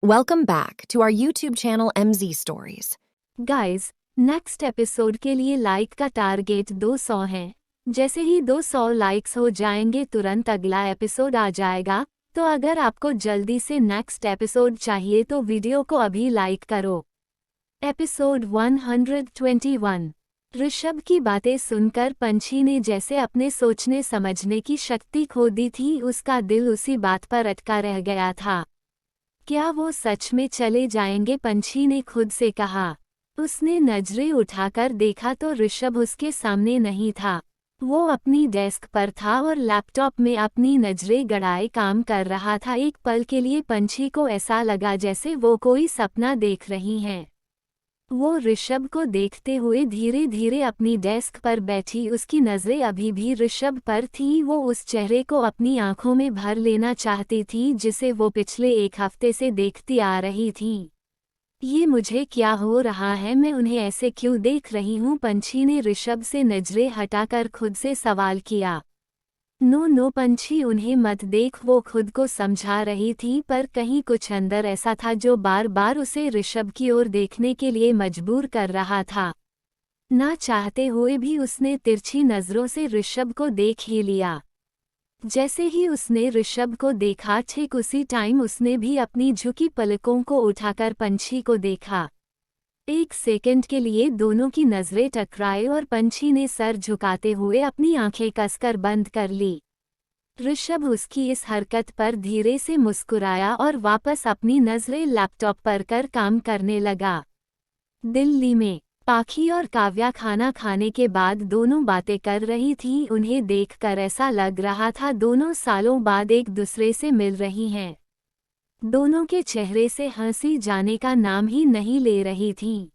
Welcome back to our YouTube channel MZ Stories. Guys, next episode के लिए like का target 200 है। जैसे ही 200 लाइक्स हो जाएंगे तुरंत अगला एपिसोड आ जाएगा। तो अगर आपको जल्दी से नेक्स्ट एपिसोड चाहिए तो वीडियो को अभी लाइक करो। एपिसोड 121। ऋषभ की बातें सुनकर पंछी ने जैसे अपने सोचने समझने की शक्ति खो दी थी। उसका दिल उसी बात पर अटका रह गया था। क्या वो सच में चले जाएंगे? पंछी ने खुद से कहा। उसने नजरें उठाकर देखा तो ऋषभ उसके सामने नहीं था। वो अपनी डेस्क पर था और लैपटॉप में अपनी नजरें गड़ाए काम कर रहा था। एक पल के लिए पंछी को ऐसा लगा जैसे वो कोई सपना देख रही हैं। वो ऋषभ को देखते हुए धीरे धीरे अपनी डेस्क पर बैठी। उसकी नजरें अभी भी ऋषभ पर थी। वो उस चेहरे को अपनी आंखों में भर लेना चाहती थी जिसे वो पिछले एक हफ्ते से देखती आ रही थी। ये मुझे क्या हो रहा है? मैं उन्हें ऐसे क्यों देख रही हूँ? पंछी ने ऋषभ से नजरें हटाकर खुद से सवाल किया। नो पंछी, उन्हें मत देख। वो खुद को समझा रही थी पर कहीं कुछ अंदर ऐसा था जो बार बार उसे ऋषभ की ओर देखने के लिए मजबूर कर रहा था। ना चाहते हुए भी उसने तिरछी नजरों से ऋषभ को देख ही लिया। जैसे ही उसने ऋषभ को देखा ठीक उसी टाइम उसने भी अपनी झुकी पलकों को उठाकर पंछी को देखा। एक सेकंड के लिए दोनों की नजरें टकराए और पंछी ने सर झुकाते हुए अपनी आंखें कसकर बंद कर ली। ऋषभ उसकी इस हरकत पर धीरे से मुस्कुराया और वापस अपनी नजरें लैपटॉप पर कर काम करने लगा। दिल्ली में पाखी और काव्या खाना खाने के बाद दोनों बातें कर रही थी। उन्हें देखकर ऐसा लग रहा था दोनों सालों बाद एक दूसरे से मिल रही हैं। दोनों के चेहरे से हंसी जाने का नाम ही नहीं ले रही थी।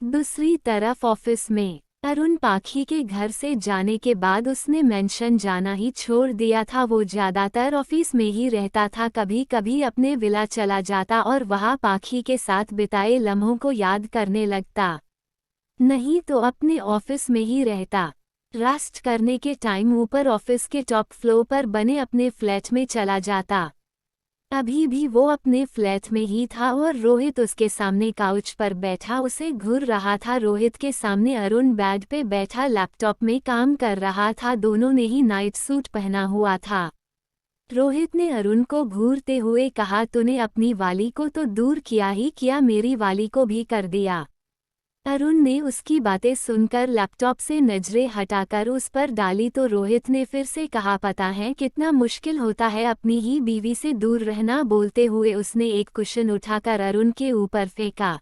दूसरी तरफ ऑफिस में अरुण पाखी के घर से जाने के बाद उसने मेंशन जाना ही छोड़ दिया था। वो ज्यादातर ऑफिस में ही रहता था। कभी कभी अपने विला चला जाता और वहां पाखी के साथ बिताए लम्हों को याद करने लगता। नहीं तो अपने ऑफिस में ही रहता। रेस्ट करने के टाइम ऊपर ऑफिस के टॉप फ्लोर पर बने अपने फ्लैट में चला जाता। अभी भी वो अपने फ्लैट में ही था और रोहित उसके सामने काउच पर बैठा उसे घूर रहा था। रोहित के सामने अरुण बेड पे बैठा लैपटॉप में काम कर रहा था। दोनों ने ही नाइट सूट पहना हुआ था। रोहित ने अरुण को घूरते हुए कहा, तूने अपनी वाली को तो दूर किया ही किया, मेरी वाली को भी कर दिया। अरुण ने उसकी बातें सुनकर लैपटॉप से नजरें हटाकर उस पर डाली तो रोहित ने फिर से कहा, पता है कितना मुश्किल होता है अपनी ही बीवी से दूर रहना। बोलते हुए उसने एक कुशन उठाकर अरुण के ऊपर फेंका।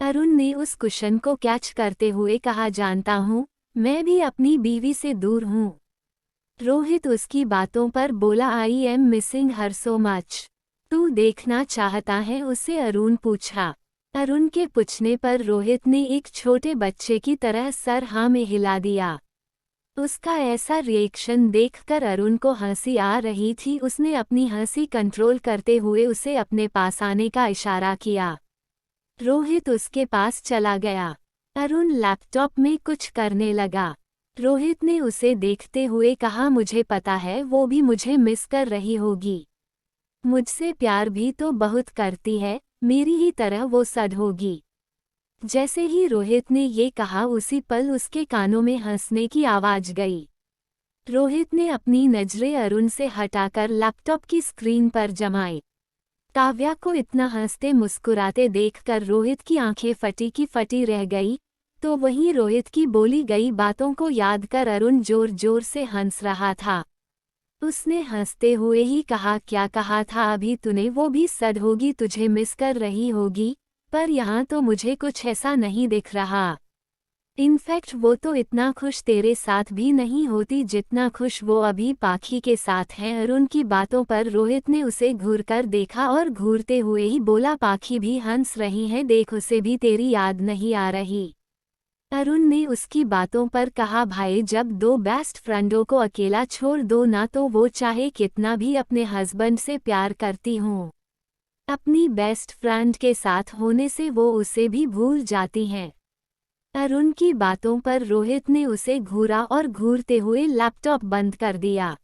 अरुण ने उस कुशन को कैच करते हुए कहा, जानता हूँ मैं भी अपनी बीवी से दूर हूँ। रोहित उसकी बातों पर बोला, I am missing her so much. तू देखना चाहता है उसे? अरुण पूछा। अरुण के पूछने पर रोहित ने एक छोटे बच्चे की तरह सर हाँ में हिला दिया। उसका ऐसा रिएक्शन देखकर अरुण को हंसी आ रही थी। उसने अपनी हंसी कंट्रोल करते हुए उसे अपने पास आने का इशारा किया। रोहित उसके पास चला गया। अरुण लैपटॉप में कुछ करने लगा। रोहित ने उसे देखते हुए कहा, मुझे पता है वो भी मुझे मिस कर रही होगी। मुझसे प्यार भी तो बहुत करती है, मेरी ही तरह वो सड होगी। जैसे ही रोहित ने ये कहा उसी पल उसके कानों में हंसने की आवाज गई। रोहित ने अपनी नजरें अरुण से हटाकर लैपटॉप की स्क्रीन पर जमाई। काव्या को इतना हंसते मुस्कुराते देखकर रोहित की आंखें फटी की फटी रह गई। तो वहीं रोहित की बोली गई बातों को याद कर अरुण जोर जोर से हंस रहा था। उसने हंसते हुए ही कहा, क्या कहा था अभी तूने? वो भी सड होगी, तुझे मिस कर रही होगी, पर यहाँ तो मुझे कुछ ऐसा नहीं दिख रहा। इनफैक्ट वो तो इतना खुश तेरे साथ भी नहीं होती जितना खुश वो अभी पाखी के साथ है। अरुण की बातों पर रोहित ने उसे घूरकर देखा और घूरते हुए ही बोला, पाखी भी हंस रही है, देख उसे भी तेरी याद नहीं आ रही। अरुण ने उसकी बातों पर कहा, भाई जब दो बेस्ट फ्रेंडों को अकेला छोड़ दो ना तो वो चाहे कितना भी अपने हस्बैंड से प्यार करती हों, अपनी बेस्ट फ्रेंड के साथ होने से वो उसे भी भूल जाती हैं। अरुण की बातों पर रोहित ने उसे घूरा और घूरते हुए लैपटॉप बंद कर दिया।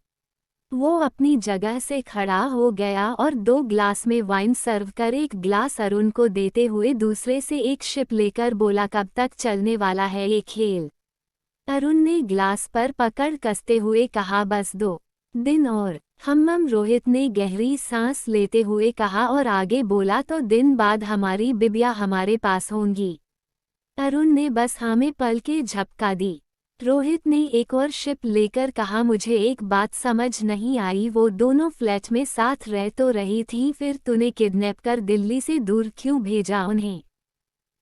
वो अपनी जगह से खड़ा हो गया और 2 ग्लास में वाइन सर्व कर एक ग्लास अरुण को देते हुए दूसरे से एक शिप लेकर बोला, कब तक चलने वाला है ये खेल। अरुण ने ग्लास पर पकड़ कसते हुए कहा, बस 2 दिन और। हम रोहित ने गहरी सांस लेते हुए कहा और आगे बोला, तो दिन बाद हमारी बिबिया हमारे पास होंगी। अरुण ने बस हाँ में पल के झपका दी। रोहित ने एक और शिप लेकर कहा, मुझे एक बात समझ नहीं आई, वो दोनों फ्लैट में साथ रह तो रही थी, फिर तूने किडनैप कर दिल्ली से दूर क्यों भेजा उन्हें।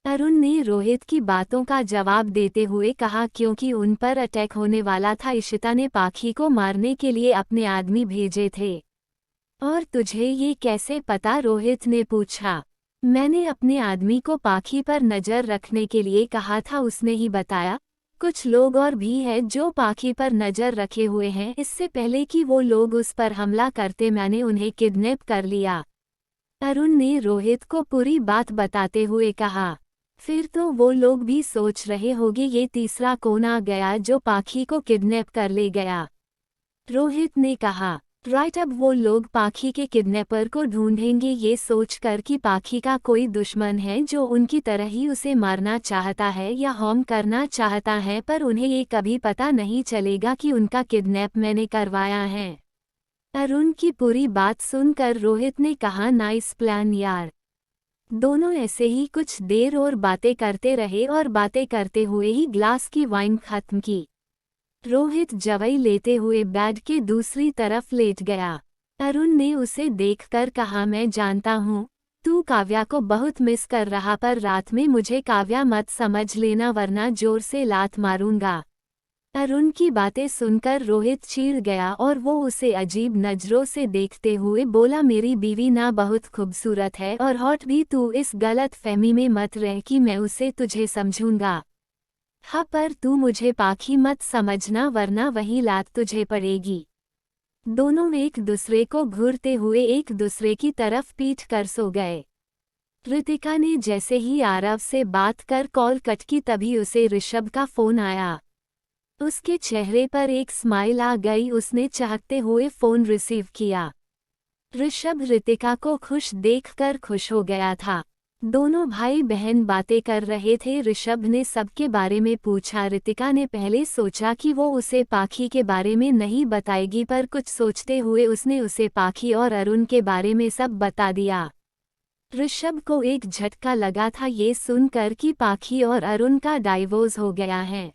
अरुण ने रोहित की बातों का जवाब देते हुए कहा, क्योंकि उन पर अटैक होने वाला था। इशिता ने पाखी को मारने के लिए अपने आदमी भेजे थे। और तुझे ये कैसे पता, रोहित ने पूछा। मैंने अपने आदमी को पाखी पर नजर रखने के लिए कहा था, उसने ही बताया। कुछ लोग और भी हैं जो पाखी पर नजर रखे हुए हैं, इससे पहले कि वो लोग उस पर हमला करते मैंने उन्हें किडनैप कर लिया। अरुण ने रोहित को पूरी बात बताते हुए कहा। फिर तो वो लोग भी सोच रहे होंगे ये तीसरा कौन आ गया जो पाखी को किडनैप कर ले गया। रोहित ने कहा, राइट, अब वो लोग पाखी के किडनैपर को ढूंढेंगे ये सोचकर कि पाखी का कोई दुश्मन है जो उनकी तरह ही उसे मारना चाहता है या हार्म करना चाहता है, पर उन्हें ये कभी पता नहीं चलेगा कि उनका किडनैप मैंने करवाया है। अरुण की पूरी बात सुनकर रोहित ने कहा, नाइस प्लान यार। दोनों ऐसे ही कुछ देर और बातें करते रहे और बातें करते हुए ही ग्लास की वाइन खत्म की। रोहित जवई लेते हुए बेड के दूसरी तरफ लेट गया। अरुण ने उसे देखकर कहा, मैं जानता हूँ तू काव्या को बहुत मिस कर रहा, पर रात में मुझे काव्या मत समझ लेना वरना जोर से लात मारूंगा। अरुण की बातें सुनकर रोहित चीड़ गया और वो उसे अजीब नजरों से देखते हुए बोला, मेरी बीवी ना बहुत खूबसूरत है और हॉट भी, तू इस गलत फहमी में मत रह कि मैं उसे तुझे समझूंगा। हाँ, पर तू मुझे पाखी मत समझना वरना वही लात तुझे पड़ेगी। दोनों एक दूसरे को घूरते हुए एक दूसरे की तरफ पीट कर सो गए। रितिका ने जैसे ही आरव से बात कर कॉल कट की तभी उसे ऋषभ का फोन आया। उसके चेहरे पर एक स्माइल आ गई, उसने चाहते हुए फोन रिसीव किया। ऋषभ रितिका को खुश देखकर खुश हो गया था। दोनों भाई बहन बातें कर रहे थे। ऋषभ ने सबके बारे में पूछा। रितिका ने पहले सोचा कि वो उसे पाखी के बारे में नहीं बताएगी, पर कुछ सोचते हुए उसने उसे पाखी और अरुण के बारे में सब बता दिया। ऋषभ को एक झटका लगा था ये सुनकर कि पाखी और अरुण का डाइवोर्स हो गया है।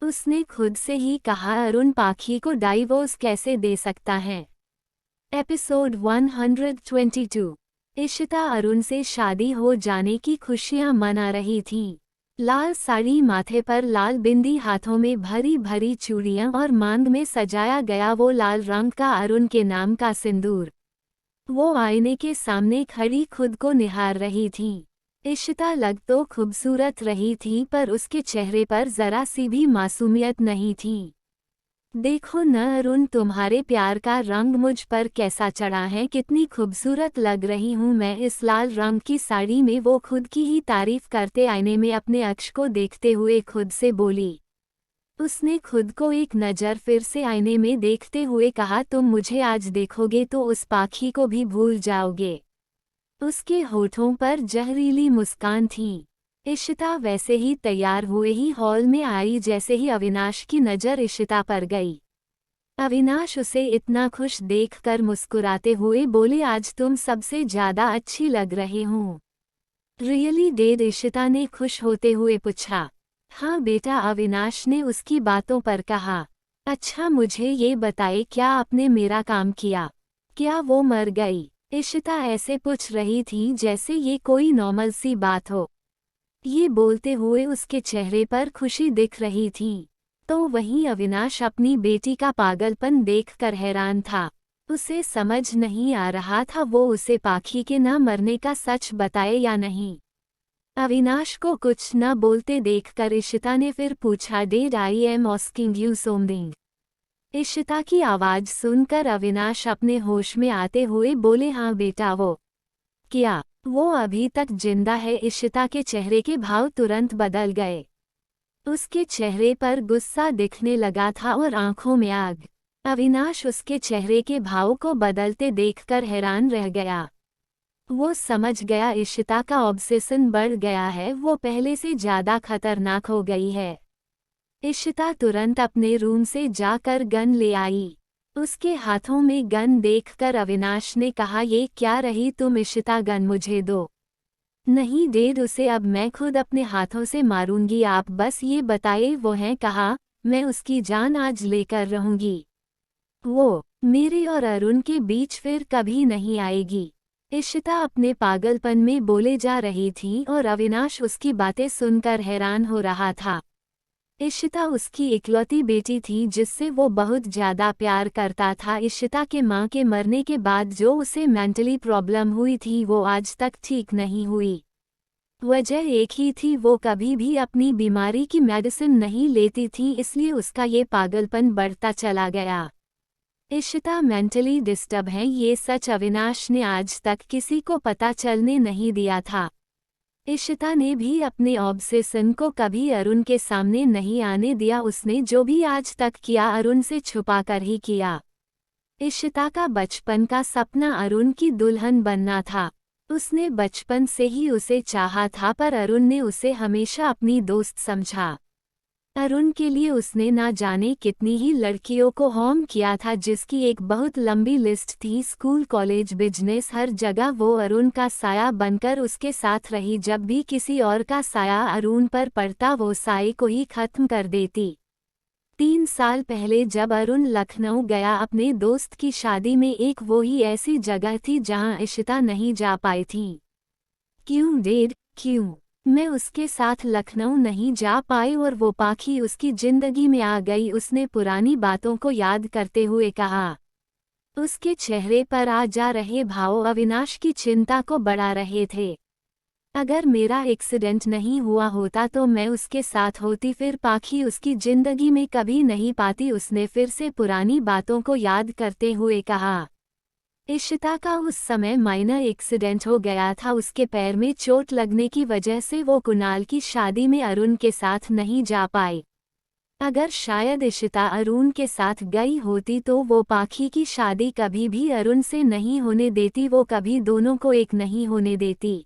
उसने खुद से ही कहा, अरुण पाखी को डाइवोर्स कैसे दे सकता है। एपिसोड 122। इशिता अरुण से शादी हो जाने की खुशियां मना रही थी। लाल साड़ी, माथे पर लाल बिंदी, हाथों में भरी भरी चूड़ियां और मांग में सजाया गया वो लाल रंग का अरुण के नाम का सिंदूर। वो आईने के सामने खड़ी खुद को निहार रही थी। इशिता लग तो खूबसूरत रही थी, पर उसके चेहरे पर जरा सी भी मासूमियत नहीं थी। देखो न अरुण, तुम्हारे प्यार का रंग मुझ पर कैसा चढ़ा है, कितनी खूबसूरत लग रही हूँ मैं इस लाल रंग की साड़ी में। वो खुद की ही तारीफ करते आईने में अपने अक्ष को देखते हुए खुद से बोली। उसने खुद को एक नज़र फिर से आईने में देखते हुए कहा, तुम मुझे आज देखोगे तो उस पाखी को भी भूल जाओगे। उसके होठों पर जहरीली मुस्कान थी। इशिता वैसे ही तैयार हुए ही हॉल में आई, जैसे ही अविनाश की नज़र इशिता पर गई। अविनाश उसे इतना खुश देखकर मुस्कुराते हुए बोले, आज तुम सबसे ज़्यादा अच्छी लग रही हो। रियली डेड, इशिता ने खुश होते हुए पूछा। हाँ बेटा, अविनाश ने उसकी बातों पर कहा। अच्छा मुझे ये बताए, क्या आपने मेरा काम किया? क्या वो मर गई? इशिता ऐसे पूछ रही थी जैसे ये कोई नॉर्मल सी बात हो। ये बोलते हुए उसके चेहरे पर खुशी दिख रही थी। तो वहीं अविनाश अपनी बेटी का पागलपन देखकर हैरान था। उसे समझ नहीं आ रहा था वो उसे पाखी के न मरने का सच बताए या नहीं। अविनाश को कुछ न बोलते देखकर इशिता ने फिर पूछा, dead I am asking you something. Ishita की आवाज़ सुनकर अविनाश अपने होश में आते हुए बोले, हाँ बेटा। वो क्या? वो अभी तक जिंदा है? इशिता के चेहरे के भाव तुरंत बदल गए। उसके चेहरे पर गुस्सा दिखने लगा था और आंखों में आग। अविनाश उसके चेहरे के भाव को बदलते देखकर हैरान रह गया। वो समझ गया इशिता का ऑब्सेशन बढ़ गया है, वो पहले से ज्यादा खतरनाक हो गई है। इशिता तुरंत अपने रूम से जाकर गन ले आई। उसके हाथों में गन देखकर अविनाश ने कहा, ये क्या रही तुम इशिता, गन मुझे दो। नहीं डैड, उसे अब मैं खुद अपने हाथों से मारूंगी, आप बस ये बताइए वो है कहाँ, मैं उसकी जान आज लेकर रहूंगी। वो मेरे और अरुण के बीच फिर कभी नहीं आएगी। इशिता अपने पागलपन में बोले जा रही थी और अविनाश उसकी बातें सुनकर हैरान हो रहा था। इशिता उसकी इकलौती बेटी थी जिससे वो बहुत ज्यादा प्यार करता था। इशिता के मां के मरने के बाद जो उसे मेंटली प्रॉब्लम हुई थी वो आज तक ठीक नहीं हुई। वजह एक ही थी, वो कभी भी अपनी बीमारी की मेडिसिन नहीं लेती थी, इसलिए उसका ये पागलपन बढ़ता चला गया। इशिता मेंटली डिस्टर्ब है, ये सच अविनाश ने आज तक किसी को पता चलने नहीं दिया था। इशिता ने भी अपने ऑब्सेशन को कभी अरुण के सामने नहीं आने दिया। उसने जो भी आज तक किया अरुण से छुपाकर ही किया। इशिता का बचपन का सपना अरुण की दुल्हन बनना था। उसने बचपन से ही उसे चाहा था, पर अरुण ने उसे हमेशा अपनी दोस्त समझा। अरुण के लिए उसने ना जाने कितनी ही लड़कियों को होम किया था, जिसकी एक बहुत लंबी लिस्ट थी। स्कूल, कॉलेज, बिजनेस, हर जगह वो अरुण का साया बनकर उसके साथ रही। जब भी किसी और का साया अरुण पर पड़ता वो साये को ही खत्म कर देती। 3 साल पहले जब अरुण लखनऊ गया अपने दोस्त की शादी में, एक वो ही ऐसी जगह थी जहां इशिता नहीं जा पाई थी। क्यों डैड, क्यों मैं उसके साथ लखनऊ नहीं जा पाई और वो पाखी उसकी जिंदगी में आ गई, उसने पुरानी बातों को याद करते हुए कहा। उसके चेहरे पर आ जा रहे भाव अविनाश की चिंता को बढ़ा रहे थे। अगर मेरा एक्सीडेंट नहीं हुआ होता तो मैं उसके साथ होती, फिर पाखी उसकी जिंदगी में कभी नहीं पाती, उसने फिर से पुरानी बातों को याद करते हुए कहा। इशिता का उस समय माइनर एक्सीडेंट हो गया था, उसके पैर में चोट लगने की वजह से वो कुणाल की शादी में अरुण के साथ नहीं जा पाई। अगर शायद इशिता अरुण के साथ गई होती तो वो पाखी की शादी कभी भी अरुण से नहीं होने देती, वो कभी दोनों को एक नहीं होने देती।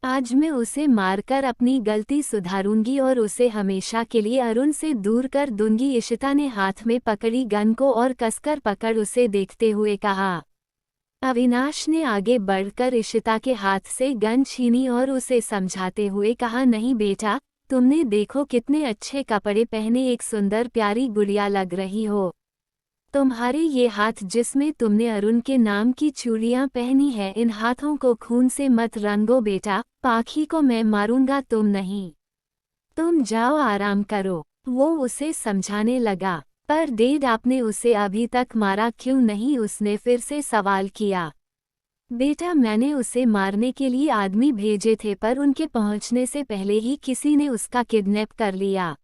आज मैं उसे मारकर अपनी गलती सुधारूंगी और उसे हमेशा के लिए अरुण से दूर कर दूंगी। इशिता ने हाथ में पकड़ी गन को और कसकर पकड़ उसे देखते हुए कहा। अविनाश ने आगे बढ़कर इशिता के हाथ से गन छीनी और उसे समझाते हुए कहा, नहीं बेटा, तुमने देखो कितने अच्छे कपड़े पहने, एक सुंदर प्यारी गुड़िया लग रही हो। तुम्हारे ये हाथ जिसमें तुमने अरुण के नाम की चूड़ियां पहनी है, इन हाथों को खून से मत रंगो बेटा, पाखी को मैं मारूंगा, तुम नहीं। तुम जाओ आराम करो, वो उसे समझाने लगा। पर डैड, आपने उसे अभी तक मारा क्यों नहीं, उसने फिर से सवाल किया। बेटा, मैंने उसे मारने के लिए आदमी भेजे थे, पर उनके पहुंचने से पहले ही किसी ने उसका किडनैप कर लिया।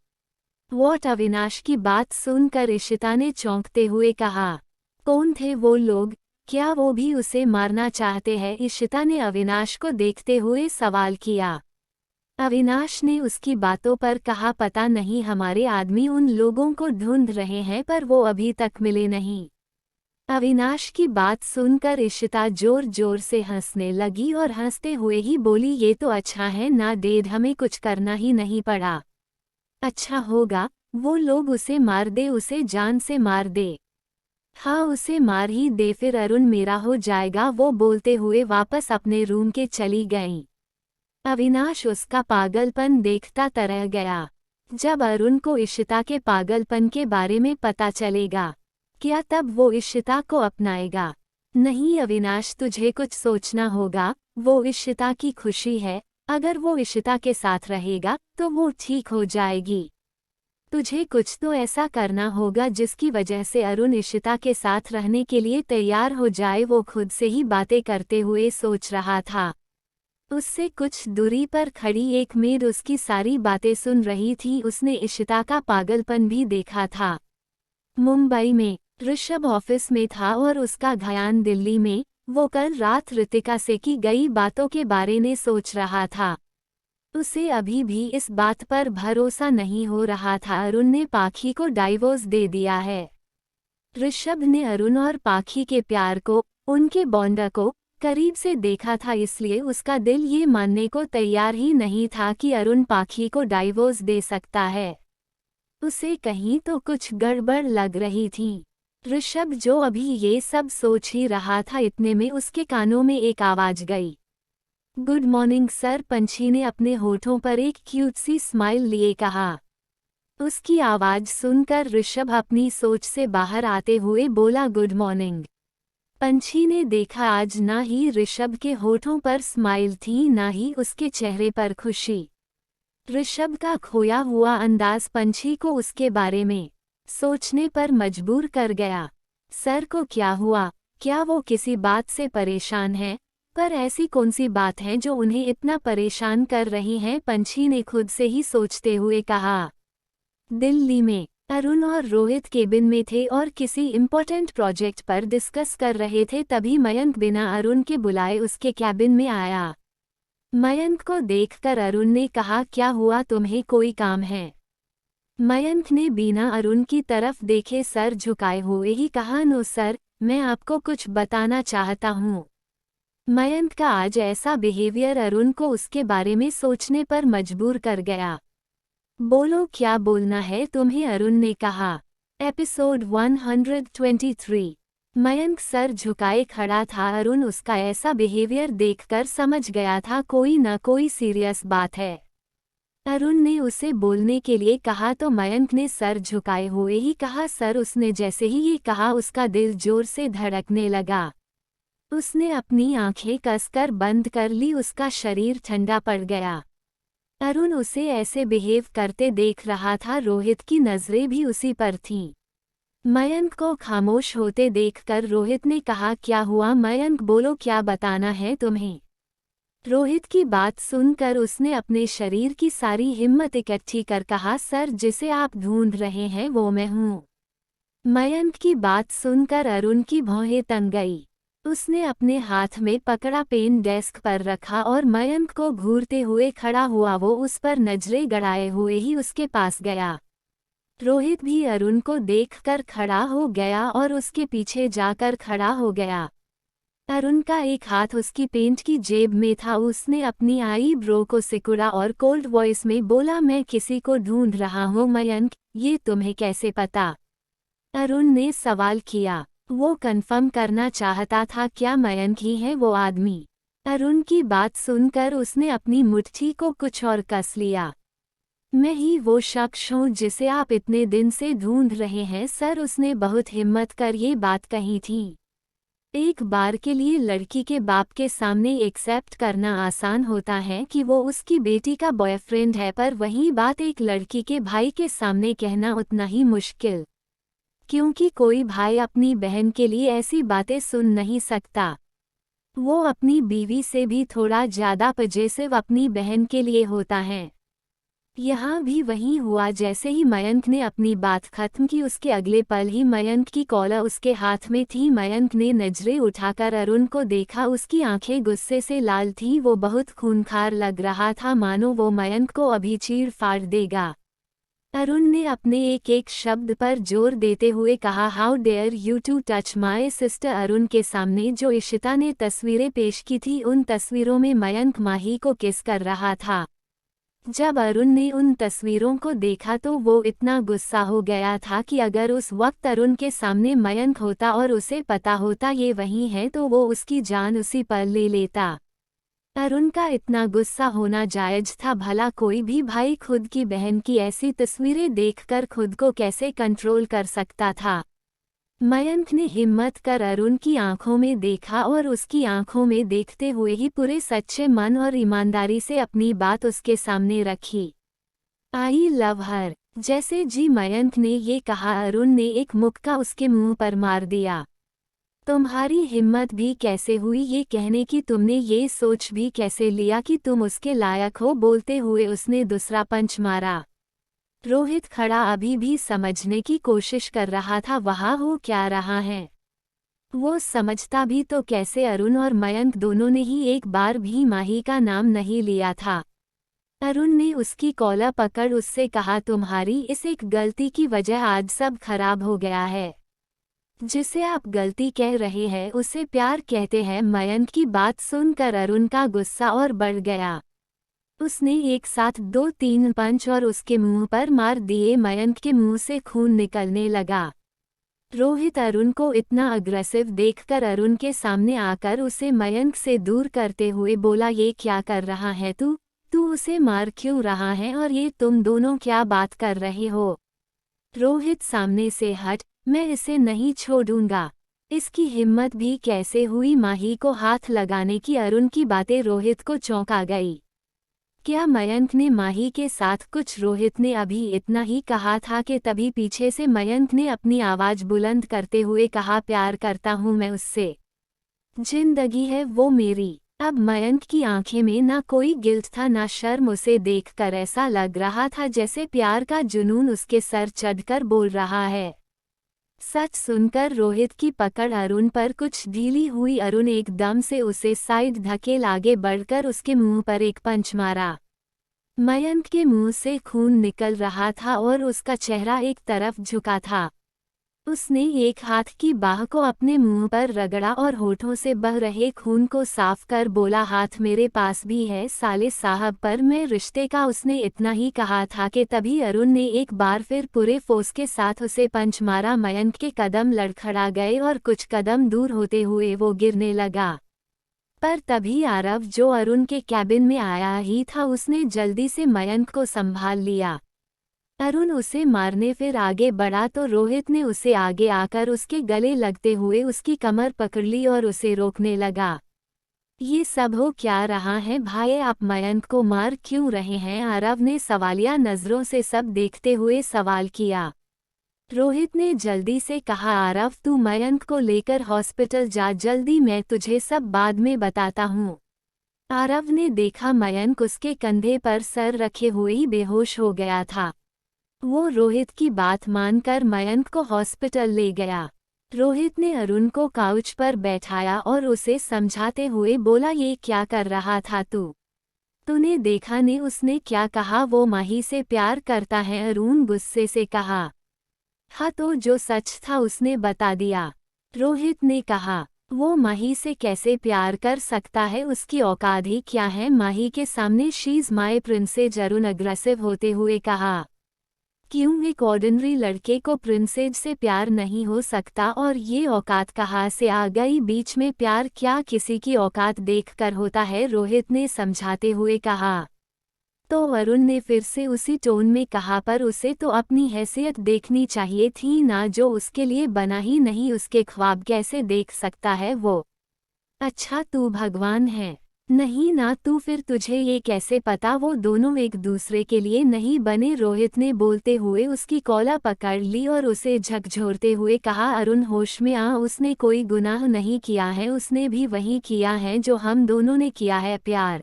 वॉट? अविनाश की बात सुनकर इशिता ने चौंकते हुए कहा। कौन थे वो लोग? क्या वो भी उसे मारना चाहते हैं? इशिता ने अविनाश को देखते हुए सवाल किया। अविनाश ने उसकी बातों पर कहा, पता नहीं, हमारे आदमी उन लोगों को ढूंढ रहे हैं पर वो अभी तक मिले नहीं। अविनाश की बात सुनकर इशिता जोर जोर से हंसने लगी और हंसते हुए ही बोली, ये तो अच्छा है ना डैड, हमें कुछ करना ही नहीं पड़ा। अच्छा होगा, वो लोग उसे मार दे, उसे जान से मार दे। हाँ, उसे मार ही दे, फिर अरुण मेरा हो जाएगा, वो बोलते हुए वापस अपने रूम के चली गईं। अविनाश उसका पागलपन देखता रह गया। जब अरुण को इशिता के पागलपन के बारे में पता चलेगा, क्या तब वो इशिता को अपनाएगा? नहीं अविनाश, तुझे कुछ सोचना होगा, वो इशिता की खुशी है, अगर वो इशिता के साथ रहेगा तो वो ठीक हो जाएगी। तुझे कुछ तो ऐसा करना होगा जिसकी वजह से अरुण इशिता के साथ रहने के लिए तैयार हो जाए, वो खुद से ही बातें करते हुए सोच रहा था। उससे कुछ दूरी पर खड़ी एक मेड उसकी सारी बातें सुन रही थी, उसने इशिता का पागलपन भी देखा था। मुंबई में ऋषभ ऑफिस में था और उसका ध्यान दिल्ली में, वो कल रात रितिका से की गई बातों के बारे में सोच रहा था। उसे अभी भी इस बात पर भरोसा नहीं हो रहा था, अरुण ने पाखी को डाइवोर्स दे दिया है। ऋषभ ने अरुण और पाखी के प्यार को, उनके बॉन्ड को करीब से देखा था, इसलिए उसका दिल ये मानने को तैयार ही नहीं था कि अरुण पाखी को डाइवोर्स दे सकता है। उसे कहीं तो कुछ गड़बड़ लग रही थी। ऋषभ जो अभी ये सब सोच ही रहा था, इतने में उसके कानों में एक आवाज गई। गुड मॉर्निंग सर, पंछी ने अपने होठों पर एक क्यूट सी स्माइल लिए कहा। उसकी आवाज सुनकर ऋषभ अपनी सोच से बाहर आते हुए बोला गुड मॉर्निंग। पंछी ने देखा आज ना ही ऋषभ के होठों पर स्माइल थी, ना ही उसके चेहरे पर खुशी। ऋषभ का खोया हुआ अंदाज पंछी को उसके बारे में सोचने पर मजबूर कर गया। सर को क्या हुआ? क्या वो किसी बात से परेशान है? पर ऐसी कौन सी बात है जो उन्हें इतना परेशान कर रही है? पंछी ने खुद से ही सोचते हुए कहा। दिल्ली में अरुण और रोहित केबिन में थे और किसी इम्पोर्टेंट प्रोजेक्ट पर डिस्कस कर रहे थे, तभी मयंक बिना अरुण के बुलाए उसके कैबिन में आया। मयंक को देखकर अरुण ने कहा, क्या हुआ, तुम्हें कोई काम है? मयंक ने बिना अरुण की तरफ देखे सर झुकाए हुए ही कहा, नो सर, मैं आपको कुछ बताना चाहता हूँ। मयंक का आज ऐसा बिहेवियर अरुण को उसके बारे में सोचने पर मजबूर कर गया। बोलो, क्या बोलना है तुम्हें? अरुण ने कहा। एपिसोड 123। मयंक सर झुकाए खड़ा था। अरुण उसका ऐसा बिहेवियर देखकर समझ गया था कोई न कोई सीरियस बात है। अरुण ने उसे बोलने के लिए कहा तो मयंक ने सर झुकाए हुए ही कहा सर। उसने जैसे ही ये कहा उसका दिल जोर से धड़कने लगा। उसने अपनी आंखें कसकर बंद कर ली, उसका शरीर ठंडा पड़ गया। अरुण उसे ऐसे बिहेव करते देख रहा था, रोहित की नजरें भी उसी पर थीं। मयंक को खामोश होते देखकर रोहित ने कहा, क्या हुआ मयंक, बोलो, क्या बताना है तुम्हें? रोहित की बात सुनकर उसने अपने शरीर की सारी हिम्मत इकट्ठी कर कहा, सर, जिसे आप ढूंढ रहे हैं वो मैं हूँ। मयंक की बात सुनकर अरुण की भौहें तन गई। उसने अपने हाथ में पकड़ा पेन डेस्क पर रखा और मयंक को घूरते हुए खड़ा हुआ। वो उस पर नजरें गड़ाए हुए ही उसके पास गया। रोहित भी अरुण को देखकर खड़ा हो गया और उसके पीछे जाकर खड़ा हो गया। अरुण का एक हाथ उसकी पेंट की जेब में था। उसने अपनी आईब्रो को सिकुड़ा और कोल्ड वॉइस में बोला, मैं किसी को ढूंढ रहा हूँ। मयंक, ये तुम्हें कैसे पता? अरुण ने सवाल किया। वो कंफर्म करना चाहता था क्या मयंक ही है वो आदमी। अरुण की बात सुनकर उसने अपनी मुट्ठी को कुछ और कस लिया। मैं ही वो शख्स हूँ जिसे आप इतने दिन से ढूंढ रहे हैं सर। उसने बहुत हिम्मत कर ये बात कही थी। एक बार के लिए लड़की के बाप के सामने एक्सेप्ट करना आसान होता है कि वो उसकी बेटी का बॉयफ्रेंड है, पर वही बात एक लड़की के भाई के सामने कहना उतना ही मुश्किल, क्योंकि कोई भाई अपनी बहन के लिए ऐसी बातें सुन नहीं सकता। वो अपनी बीवी से भी थोड़ा ज़्यादा पजेसिव अपनी बहन के लिए होता है। यहाँ भी वही हुआ। जैसे ही मयंक ने अपनी बात खत्म की उसके अगले पल ही मयंक की कॉलर उसके हाथ में थी। मयंक ने नजरें उठाकर अरुण को देखा। उसकी आंखें गुस्से से लाल थीं। वो बहुत खूंखार लग रहा था, मानो वो मयंक को अभी चीर फाड़ देगा। अरुण ने अपने एक एक शब्द पर जोर देते हुए कहा, how dare you to touch my sister. Arun के सामने जो इशिता ने तस्वीरें पेश की थी, उन तस्वीरों में मयंक माही को किस कर रहा था। जब अरुण ने उन तस्वीरों को देखा तो वो इतना गुस्सा हो गया था कि अगर उस वक्त अरुण के सामने मयंक होता और उसे पता होता ये वही है तो वो उसकी जान उसी पर ले लेता। अरुण का इतना गुस्सा होना जायज था। भला कोई भी भाई खुद की बहन की ऐसी तस्वीरें देखकर खुद को कैसे कंट्रोल कर सकता था। मयंक ने हिम्मत कर अरुण की आंखों में देखा और उसकी आंखों में देखते हुए ही पूरे सच्चे मन और ईमानदारी से अपनी बात उसके सामने रखी। आई लव हर। जैसे जी मयंक ने ये कहा, अरुण ने एक मुक्का उसके मुंह पर मार दिया। तुम्हारी हिम्मत भी कैसे हुई ये कहने की? तुमने ये सोच भी कैसे लिया कि तुम उसके लायक हो? बोलते हुए उसने दूसरा पंच मारा। रोहित खड़ा अभी भी समझने की कोशिश कर रहा था वहाँ हो क्या रहा है। वो समझता भी तो कैसे? अरुण और मयंक दोनों ने ही एक बार भी माही का नाम नहीं लिया था। अरुण ने उसकी कॉलर पकड़ उससे कहा, तुम्हारी इस एक गलती की वजह आज सब खराब हो गया है। जिसे आप गलती कह रहे हैं उसे प्यार कहते हैं। मयंक की बात सुनकर अरुण का गुस्सा और बढ़ गया। उसने एक साथ 2-3 पंच और उसके मुंह पर मार दिए। मयंक के मुंह से खून निकलने लगा। रोहित अरुण को इतना अग्रेसिव देखकर अरुण के सामने आकर उसे मयंक से दूर करते हुए बोला, ये क्या कर रहा है तू? तू उसे मार क्यों रहा है और ये तुम दोनों क्या बात कर रहे हो? रोहित सामने से हट, मैं इसे नहीं छोड़ूंगा। इसकी हिम्मत भी कैसे हुई माही को हाथ लगाने की? अरुण की बातें रोहित को चौंका गई। क्या मयंक ने माही के साथ कुछ? रोहित ने अभी इतना ही कहा था कि तभी पीछे से मयंक ने अपनी आवाज बुलंद करते हुए कहा, प्यार करता हूं मैं उससे, जिंदगी है वो मेरी। अब मयंक की आंखें में ना कोई गिल्ट था ना शर्म। उसे देखकर ऐसा लग रहा था जैसे प्यार का जुनून उसके सर चढ़कर बोल रहा है। सच सुनकर रोहित की पकड़ अरुण पर कुछ ढीली हुई। अरुण एकदम से उसे साइड धकेल आगे बढ़कर उसके मुंह पर एक पंच मारा। मयंक के मुंह से खून निकल रहा था और उसका चेहरा एक तरफ झुका था। उसने एक हाथ की बाह को अपने मुंह पर रगड़ा और होठों से बह रहे खून को साफ कर बोला, हाथ मेरे पास भी है साले साहब पर मैं रिश्ते का। उसने इतना ही कहा था कि तभी अरुण ने एक बार फिर पूरे फोर्स के साथ उसे पंच मारा। मयंक के कदम लड़खड़ा गए और कुछ कदम दूर होते हुए वो गिरने लगा। पर तभी आरव जो अरुण के कैबिन में आया ही था उसने जल्दी से मयंक को संभाल लिया। अरुण उसे मारने फिर आगे बढ़ा तो रोहित ने उसे आगे आकर उसके गले लगते हुए उसकी कमर पकड़ ली और उसे रोकने लगा। ये सब हो क्या रहा है भाई? आप मयंक को मार क्यों रहे हैं? आरव ने सवालिया नजरों से सब देखते हुए सवाल किया। रोहित ने जल्दी से कहा, आरव तू मयंक को लेकर हॉस्पिटल जा जल्दी, मैं तुझे सब बाद में बताता हूँ। आरव ने देखा मयंक उसके कंधे पर सर रखे हुए ही बेहोश हो गया था। वो रोहित की बात मानकर मयंक को हॉस्पिटल ले गया। रोहित ने अरुण को काउच पर बैठाया और उसे समझाते हुए बोला, ये क्या कर रहा था तू? तूने देखा ने उसने क्या कहा? वो माही से प्यार करता है। अरुण गुस्से से कहा। हाँ तो जो सच था उसने बता दिया। रोहित ने कहा। वो माही से कैसे प्यार कर सकता है? उसकी औकात ही क्या है माही के सामने? She is my princess. Arun aggressive होते हुए कहा। क्यों? एक ऑर्डिनरी लड़के को प्रिंसेस से प्यार नहीं हो सकता? और ये औकात कहाँ से आ गई बीच में? प्यार क्या किसी की औकात देखकर होता है? रोहित ने समझाते हुए कहा। तो अरुण ने फिर से उसी टोन में कहा, पर उसे तो अपनी हैसियत देखनी चाहिए थी ना, जो उसके लिए बना ही नहीं उसके ख्वाब कैसे देख सकता है वो? अच्छा तू भगवान है? नहीं ना, तू फिर तुझे ये कैसे पता वो दोनों एक दूसरे के लिए नहीं बने? रोहित ने बोलते हुए उसकी कॉलर पकड़ ली और उसे झकझोरते हुए कहा, अरुण होश में आ, उसने कोई गुनाह नहीं किया है, उसने भी वही किया है जो हम दोनों ने किया है, प्यार।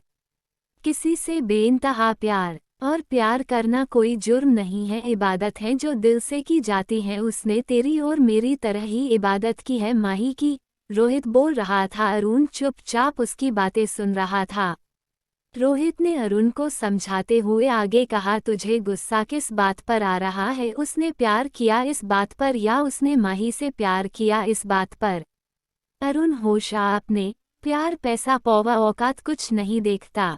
किसी से बेइंतहा प्यार। और प्यार करना कोई जुर्म नहीं है, इबादत है जो दिल से की जाती है। उसने तेरी और मेरी तरह ही इबादत की है माही की। रोहित बोल रहा था। अरुण चुपचाप उसकी बातें सुन रहा था। रोहित ने अरुण को समझाते हुए आगे कहा, तुझे गुस्सा किस बात पर आ रहा है? उसने प्यार किया इस बात पर या उसने माही से प्यार किया इस बात पर? अरुण होश आपने, प्यार पैसा पौवा औकात कुछ नहीं देखता।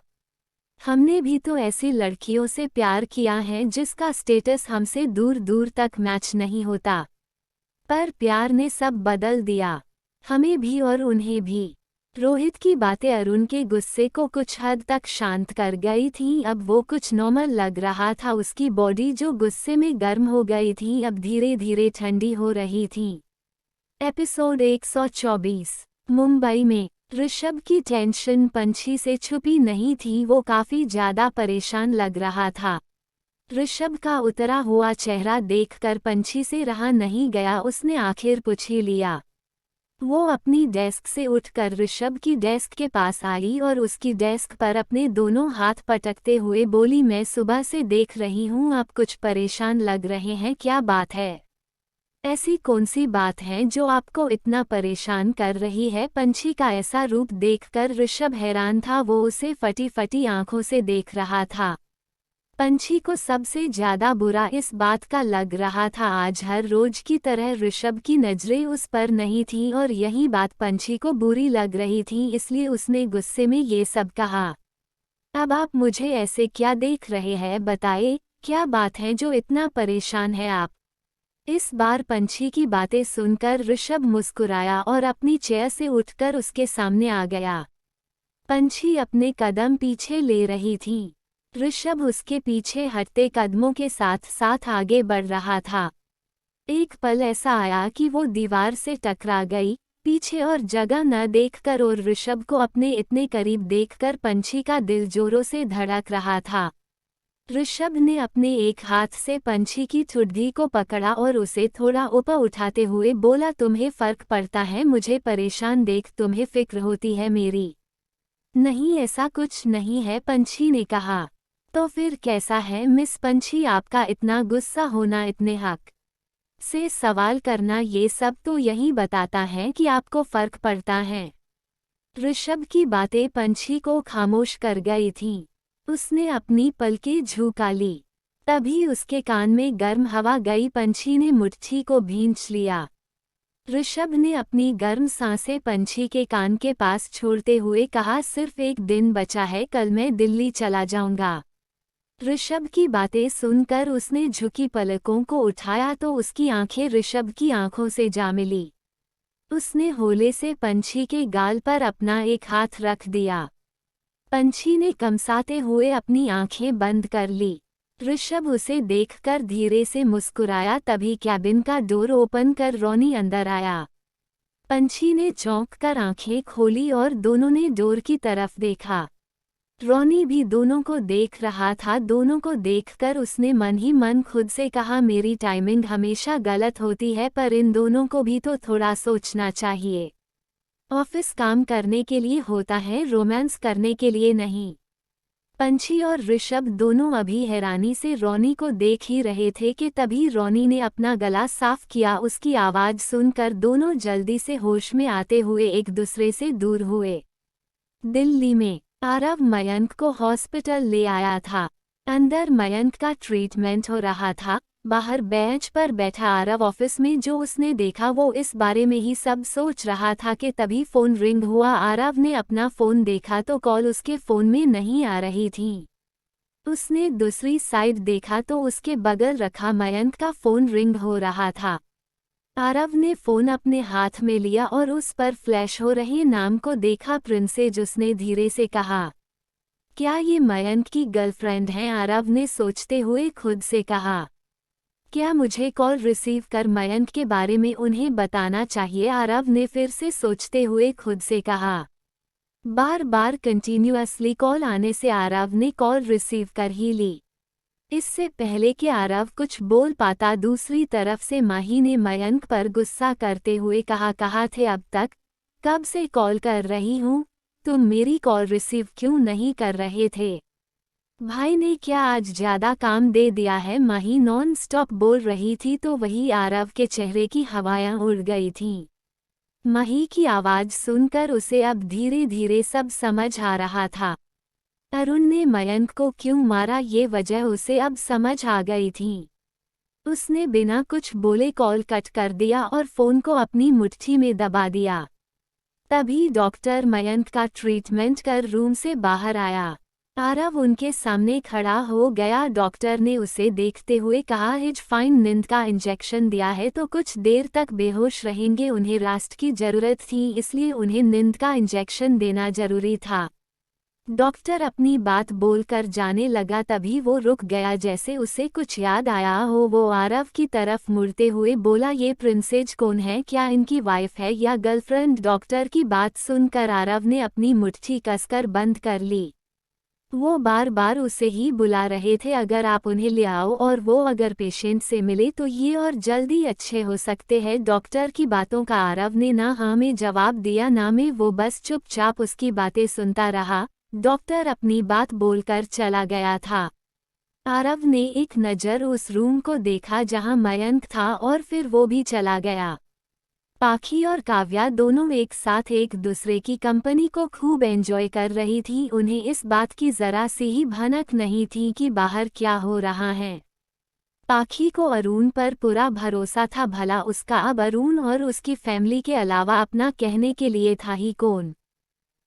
हमने भी तो ऐसी लड़कियों से प्यार किया है जिसका स्टेटस हमसे दूर दूर तक मैच नहीं होता। पर प्यार ने सब बदल दिया, हमें भी और उन्हें भी। रोहित की बातें अरुण के गुस्से को कुछ हद तक शांत कर गई थीं। अब वो कुछ नॉर्मल लग रहा था। उसकी बॉडी जो गुस्से में गर्म हो गई थी अब धीरे धीरे ठंडी हो रही थी। एपिसोड 124। मुंबई में ऋषभ की टेंशन पंछी से छुपी नहीं थी। वो काफी ज्यादा परेशान लग रहा था। ऋषभ का उतरा हुआ चेहरा देखकर पंछी से रहा नहीं गया। उसने आखिर पूछ ही लिया। वो अपनी डेस्क से उठकर ऋषभ की डेस्क के पास आई और उसकी डेस्क पर अपने दोनों हाथ पटकते हुए बोली, मैं सुबह से देख रही हूँ आप कुछ परेशान लग रहे हैं, क्या बात है? ऐसी कौन सी बात है जो आपको इतना परेशान कर रही है? पंछी का ऐसा रूप देखकर ऋषभ हैरान था। वो उसे फटी फटी आंखों से देख रहा था। पंछी को सबसे ज्यादा बुरा इस बात का लग रहा था आज हर रोज की तरह ऋषभ की नजरें उस पर नहीं थीं और यही बात पंछी को बुरी लग रही थी, इसलिए उसने गुस्से में ये सब कहा। अब आप मुझे ऐसे क्या देख रहे हैं, बताइए क्या बात है जो इतना परेशान है आप। इस बार पंछी की बातें सुनकर ऋषभ मुस्कुराया और अपनी चेयर से उठकर उसके सामने आ गया। पंछी अपने कदम पीछे ले रही थी। ऋषभ उसके पीछे हटते कदमों के साथ साथ आगे बढ़ रहा था। एक पल ऐसा आया कि वो दीवार से टकरा गई। पीछे और जगह न देखकर और ऋषभ को अपने इतने करीब देखकर पंछी का दिल जोरों से धड़क रहा था। ऋषभ ने अपने एक हाथ से पंछी की ठुड्डी को पकड़ा और उसे थोड़ा ऊपर उठाते हुए बोला, तुम्हें फर्क पड़ता है मुझे परेशान देख, तुम्हें फिक्र होती है मेरी। नहीं ऐसा कुछ नहीं है, पंछी ने कहा। तो फिर कैसा है मिस पंछी, आपका इतना गुस्सा होना, इतने हक से सवाल करना, ये सब तो यही बताता है कि आपको फर्क पड़ता है। ऋषभ की बातें पंछी को खामोश कर गई थीं। उसने अपनी पलकें झुका ली। तभी उसके कान में गर्म हवा गई। पंछी ने मुट्ठी को भींच लिया। ऋषभ ने अपनी गर्म सांसें पंछी के कान के पास छोड़ते हुए कहा, सिर्फ एक दिन बचा है, कल मैं दिल्ली चला जाऊंगा। ऋषभ की बातें सुनकर उसने झुकी पलकों को उठाया तो उसकी आंखें ऋषभ की आंखों से जा मिली। उसने होले से पंछी के गाल पर अपना एक हाथ रख दिया। पंछी ने कमसाते हुए अपनी आंखें बंद कर ली। ऋषभ उसे देखकर धीरे से मुस्कुराया। तभी कैबिन का डोर ओपन कर रोनी अंदर आया। पंछी ने चौंक कर आंखें खोली और दोनों ने डोर की तरफ देखा। रोनी भी दोनों को देख रहा था। दोनों को देखकर उसने मन ही मन खुद से कहा, मेरी टाइमिंग हमेशा गलत होती है, पर इन दोनों को भी तो थोड़ा सोचना चाहिए। ऑफिस काम करने के लिए होता है, रोमांस करने के लिए नहीं। पंछी और ऋषभ दोनों अभी हैरानी से रोनी को देख ही रहे थे कि तभी रोनी ने अपना गला साफ किया। उसकी आवाज सुनकर दोनों जल्दी से होश में आते हुए एक दूसरे से दूर हुए। दिल्ली में आरव मयंक को हॉस्पिटल ले आया था। अंदर मयंक का ट्रीटमेंट हो रहा था। बाहर बेंच पर बैठा आरव ऑफिस में जो उसने देखा वो इस बारे में ही सब सोच रहा था कि तभी फोन रिंग हुआ। आरव ने अपना फोन देखा तो कॉल उसके फोन में नहीं आ रही थी। उसने दूसरी साइड देखा तो उसके बगल रखा मयंक का फोन रिंग हो रहा था। आरव ने फोन अपने हाथ में लिया और उस पर फ्लैश हो रहे नाम को देखा, प्रिंसेज। उसने धीरे से कहा, क्या ये मयंक की गर्लफ्रेंड है? आरव ने सोचते हुए खुद से कहा, क्या मुझे कॉल रिसीव कर मयंक के बारे में उन्हें बताना चाहिए? आरव ने फिर से सोचते हुए खुद से कहा। बार बार कंटिन्यूअसली कॉल आने से आरव ने कॉल रिसीव कर ही ली। इससे पहले कि आरव कुछ बोल पाता, दूसरी तरफ से माही ने मयंक पर गुस्सा करते हुए कहा, कहाँ थे अब तक? कब से कॉल कर रही हूँ, तुम मेरी कॉल रिसीव क्यों नहीं कर रहे थे? भाई ने क्या आज ज्यादा काम दे दिया है? माही नॉन स्टॉप बोल रही थी तो वही आरव के चेहरे की हवाएं उड़ गई थीं। माही की आवाज सुनकर उसे अब धीरे धीरे सब समझ आ रहा था। अरुण ने मयंक को क्यों मारा ये वजह उसे अब समझ आ गई थी। उसने बिना कुछ बोले कॉल कट कर दिया और फोन को अपनी मुट्ठी में दबा दिया। तभी डॉक्टर मयंक का ट्रीटमेंट कर रूम से बाहर आया। आरव उनके सामने खड़ा हो गया। डॉक्टर ने उसे देखते हुए कहा, हिज फाइन नींद का इंजेक्शन दिया है तो कुछ देर तक बेहोश रहेंगे। उन्हें रेस्ट की जरूरत थी, इसलिए उन्हें नींद का इंजेक्शन देना जरूरी था। डॉक्टर अपनी बात बोलकर जाने लगा, तभी वो रुक गया जैसे उसे कुछ याद आया हो। वो आरव की तरफ मुड़ते हुए बोला, ये प्रिंसेज कौन है? क्या इनकी वाइफ है या गर्लफ्रेंड? डॉक्टर की बात सुनकर आरव ने अपनी मुट्ठी कसकर बंद कर ली। वो बार बार उसे ही बुला रहे थे, अगर आप उन्हें ले आओ, और वो अगर पेशेंट से मिले तो ये और जल्दी अच्छे हो सकते हैं। डॉक्टर की बातों का आरव ने ना हाँ में जवाब दिया ना में। वो बस चुपचाप उसकी बातें सुनता रहा। डॉक्टर अपनी बात बोलकर चला गया था। आरव ने एक नज़र उस रूम को देखा जहां मयंक था और फिर वो भी चला गया। पाखी और काव्या दोनों एक साथ एक दूसरे की कंपनी को खूब एंजॉय कर रही थी। उन्हें इस बात की जरा सी ही भनक नहीं थी कि बाहर क्या हो रहा है। पाखी को अरुण पर पूरा भरोसा था, भला उसका अब अरुण और उसकी फैमिली के अलावा अपना कहने के लिए था ही कौन।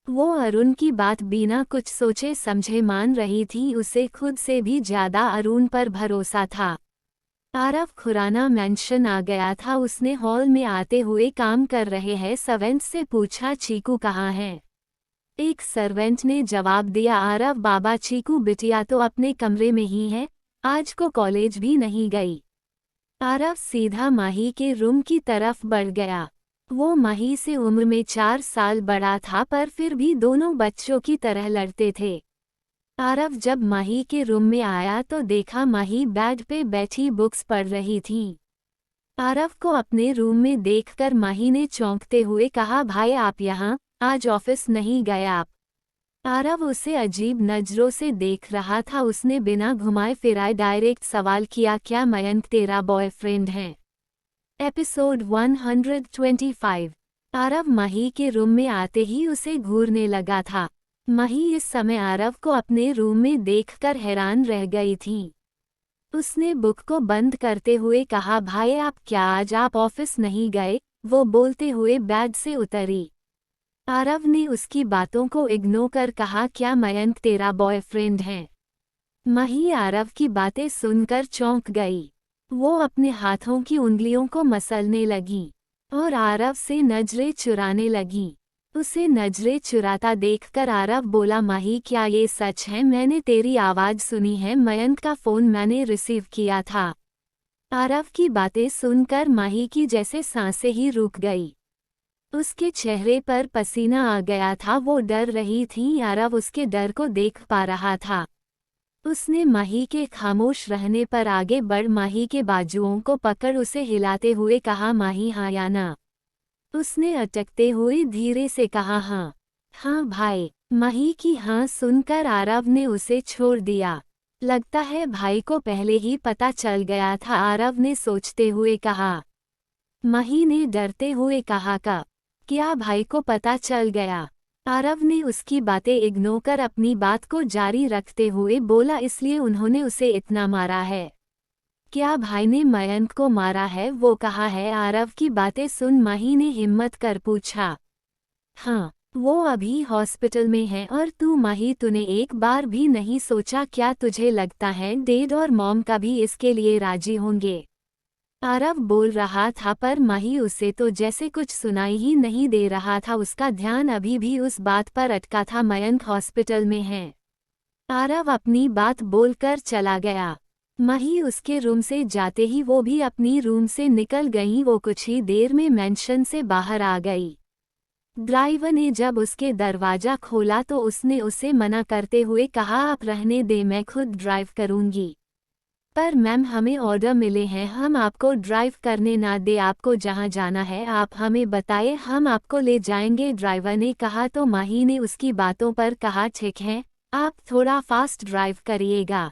वो अरुण की बात बिना कुछ सोचे समझे मान रही थी। उसे खुद से भी ज्यादा अरुण पर भरोसा था। आरव खुराना मेंशन आ गया था। उसने हॉल में आते हुए काम कर रहे हैं सर्वेंट से पूछा, चीकू कहाँ है। एक सर्वेंट ने जवाब दिया, आरव बाबा, चीकू बिटिया तो अपने कमरे में ही है, आज को कॉलेज भी नहीं गई। आरव सीधा माही के रूम की तरफ बढ़ गया। वो माही से उम्र में 4 साल बड़ा था, पर फिर भी दोनों बच्चों की तरह लड़ते थे। आरव जब माही के रूम में आया तो देखा माही बेड पे बैठी बुक्स पढ़ रही थी। आरव को अपने रूम में देखकर माही ने चौंकते हुए कहा, भाई आप यहाँ, आज ऑफिस नहीं गए आप। आरव उसे अजीब नजरों से देख रहा था। उसने बिना घुमाए फिराए डायरेक्ट सवाल किया, क्या मयंक तेरा बॉयफ्रेंड है। एपिसोड 125। आरव माही के रूम में आते ही उसे घूरने लगा था। माही इस समय आरव को अपने रूम में देखकर हैरान रह गई थी। उसने बुक को बंद करते हुए कहा, भाई आप क्या आज आप ऑफिस नहीं गए। वो बोलते हुए बेड से उतरी। आरव ने उसकी बातों को इग्नोर कर कहा, क्या मयंक तेरा बॉयफ्रेंड है। माही आरव की बातें सुनकर चौंक गई। वो अपने हाथों की उंगलियों को मसलने लगी और आरव से नजरें चुराने लगी। उसे नजरें चुराता देखकर आरव बोला, माही क्या ये सच है, मैंने तेरी आवाज सुनी है, मयंक का फोन मैंने रिसीव किया था। आरव की बातें सुनकर माही की जैसे सांसें ही रुक गई। उसके चेहरे पर पसीना आ गया था। वो डर रही थी। आरव उसके डर को देख पा रहा था। उसने माही के खामोश रहने पर आगे बढ़ माही के बाजुओं को पकड़ उसे हिलाते हुए कहा, माही हाँ या ना। उसने अटकते हुए धीरे से कहा, हाँ। हाँ भाई। माही की हाँ सुनकर आरव ने उसे छोड़ दिया। लगता है भाई को पहले ही पता चल गया था, आरव ने सोचते हुए कहा। माही ने डरते हुए कहा, क्या भाई को पता चल गया। आरव ने उसकी बातें इग्नोर कर अपनी बात को जारी रखते हुए बोला, इसलिए उन्होंने उसे इतना मारा है। क्या भाई ने मयंक को मारा है, वो कहा है। आरव की बातें सुन माही ने हिम्मत कर पूछा, हाँ वो अभी हॉस्पिटल में है। और तू माही, तूने एक बार भी नहीं सोचा क्या तुझे लगता है डैड और मॉम का भी इसके लिए राजी होंगे। आरव बोल रहा था पर माही उसे तो जैसे कुछ सुनाई ही नहीं दे रहा था। उसका ध्यान अभी भी उस बात पर अटका था, मयंक हॉस्पिटल में है। आरव अपनी बात बोलकर चला गया। माही उसके रूम से जाते ही वो भी अपनी रूम से निकल गई। वो कुछ ही देर में मेंशन से बाहर आ गई। ड्राइवर ने जब उसके दरवाजा खोला तो उसने उसे मना करते हुए कहा, आप रहने दे, मैं खुद ड्राइव करूंगी। पर मैम हमें ऑर्डर मिले हैं, हम आपको ड्राइव करने ना दे। आपको जहां जाना है आप हमें बताएं, हम आपको ले जाएंगे, ड्राइवर ने कहा। तो माही ने उसकी बातों पर कहा, ठीक है आप थोड़ा फास्ट ड्राइव करिएगा।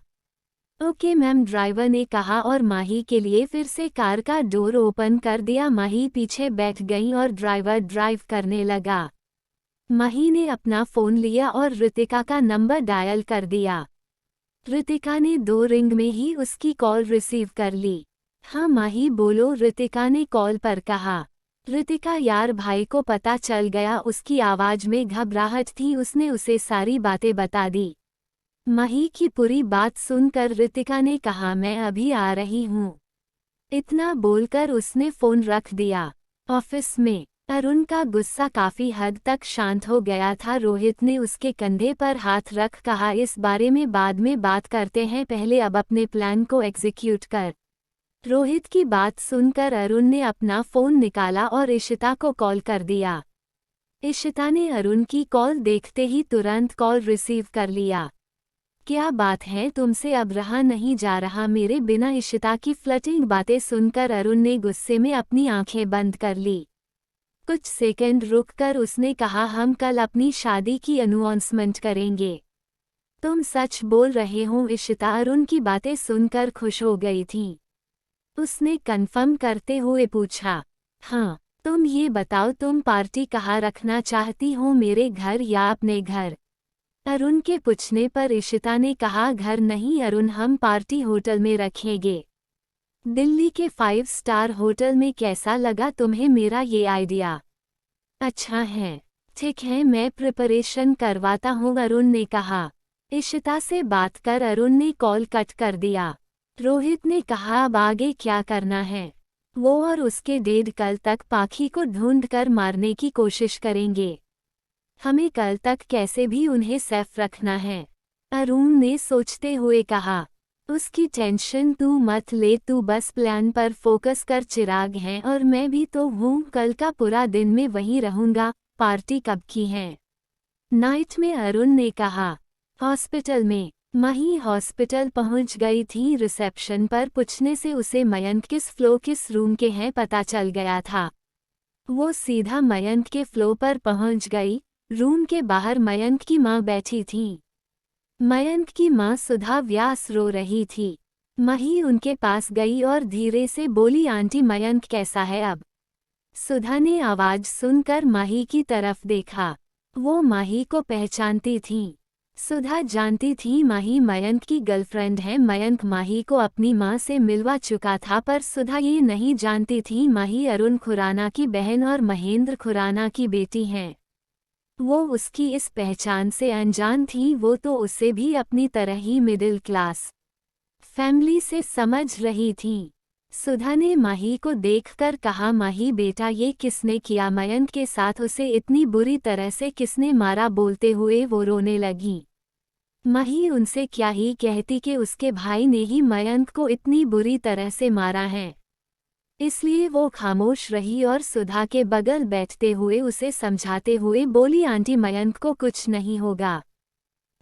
ओके मैम, ड्राइवर ने कहा और माही के लिए फिर से कार का डोर ओपन कर दिया। माही पीछे बैठ गई और ड्राइवर ड्राइव करने लगा। माही ने अपना फ़ोन लिया और ऋतिका का नंबर डायल कर दिया। ऋतिका ने 2 रिंग में ही उसकी कॉल रिसीव कर ली। हाँ माही बोलो, ऋतिका ने कॉल पर कहा। ऋतिका, यार भाई को पता चल गया। उसकी आवाज़ में घबराहट थी। उसने उसे सारी बातें बता दी। माही की पूरी बात सुनकर ऋतिका ने कहा, मैं अभी आ रही हूँ। इतना बोलकर उसने फ़ोन रख दिया। ऑफिस में अरुण का गुस्सा काफ़ी हद तक शांत हो गया था। रोहित ने उसके कंधे पर हाथ रख कहा, इस बारे में बाद में बात करते हैं, पहले अब अपने प्लान को एग्जीक्यूट कर। रोहित की बात सुनकर अरुण ने अपना फ़ोन निकाला और इशिता को कॉल कर दिया। इशिता ने अरुण की कॉल देखते ही तुरंत कॉल रिसीव कर लिया। क्या बात है, तुमसे अब रहा नहीं जा रहा मेरे बिना। इशिता की फ्लर्टिंग बातें सुनकर अरुण ने गुस्से में अपनी आंखें बंद कर ली। कुछ सेकंड रुककर उसने कहा, हम कल अपनी शादी की अनाउंसमेंट करेंगे। तुम सच बोल रहे हो। इशिता अरुण की बातें सुनकर खुश हो गई थी। उसने कन्फर्म करते हुए पूछा, हाँ। तुम ये बताओ, तुम पार्टी कहाँ रखना चाहती हो, मेरे घर या अपने घर? अरुण के पूछने पर इशिता ने कहा, घर नहीं अरुण, हम पार्टी होटल में रखेंगे। दिल्ली के 5 स्टार होटल में। कैसा लगा तुम्हें मेरा ये आइडिया? अच्छा है। ठीक है, मैं प्रिपरेशन करवाता हूँ, अरुण ने कहा। इशिता से बात कर अरुण ने कॉल कट कर दिया। रोहित ने कहा, अब आगे क्या करना है? वो और उसके डेड कल तक पाखी को ढूंढकर मारने की कोशिश करेंगे। हमें कल तक कैसे भी उन्हें सेफ रखना है, अरुण ने सोचते हुए कहा। उसकी टेंशन तू मत ले, तू बस प्लान पर फोकस कर। चिराग है और मैं भी तो हूँ, कल का पूरा दिन मैं वहीं रहूंगा। पार्टी कब की है? नाइट में, अरुण ने कहा। हॉस्पिटल में। मही हॉस्पिटल पहुंच गई थी। रिसेप्शन पर पूछने से उसे मयंक किस फ्लोर किस रूम के हैं पता चल गया था। वो सीधा मयंक के फ्लोर पर पहुंच गई। रूम के बाहर मयंक की माँ बैठी थी। मयंक की माँ सुधा व्यास रो रही थी। मही उनके पास गई और धीरे से बोली, आंटी मयंक कैसा है अब? सुधा ने आवाज सुनकर माही की तरफ देखा। वो माही को पहचानती थी। सुधा जानती थी माही मयंक की गर्लफ्रेंड है। मयंक माही को अपनी माँ से मिलवा चुका था, पर सुधा ये नहीं जानती थी माही अरुण खुराना की बहन और महेंद्र खुराना की बेटी हैं। वो उसकी इस पहचान से अनजान थी। वो तो उसे भी अपनी तरह ही मिडिल क्लास फैमिली से समझ रही थी। सुधा ने माही को देखकर कहा, माही बेटा ये किसने किया मयंक के साथ? उसे इतनी बुरी तरह से किसने मारा? बोलते हुए वो रोने लगी। माही उनसे क्या ही कहती कि उसके भाई ने ही मयंक को इतनी बुरी तरह से मारा है। इसलिए वो खामोश रही और सुधा के बगल बैठते हुए उसे समझाते हुए बोली, आंटी मयंक को कुछ नहीं होगा,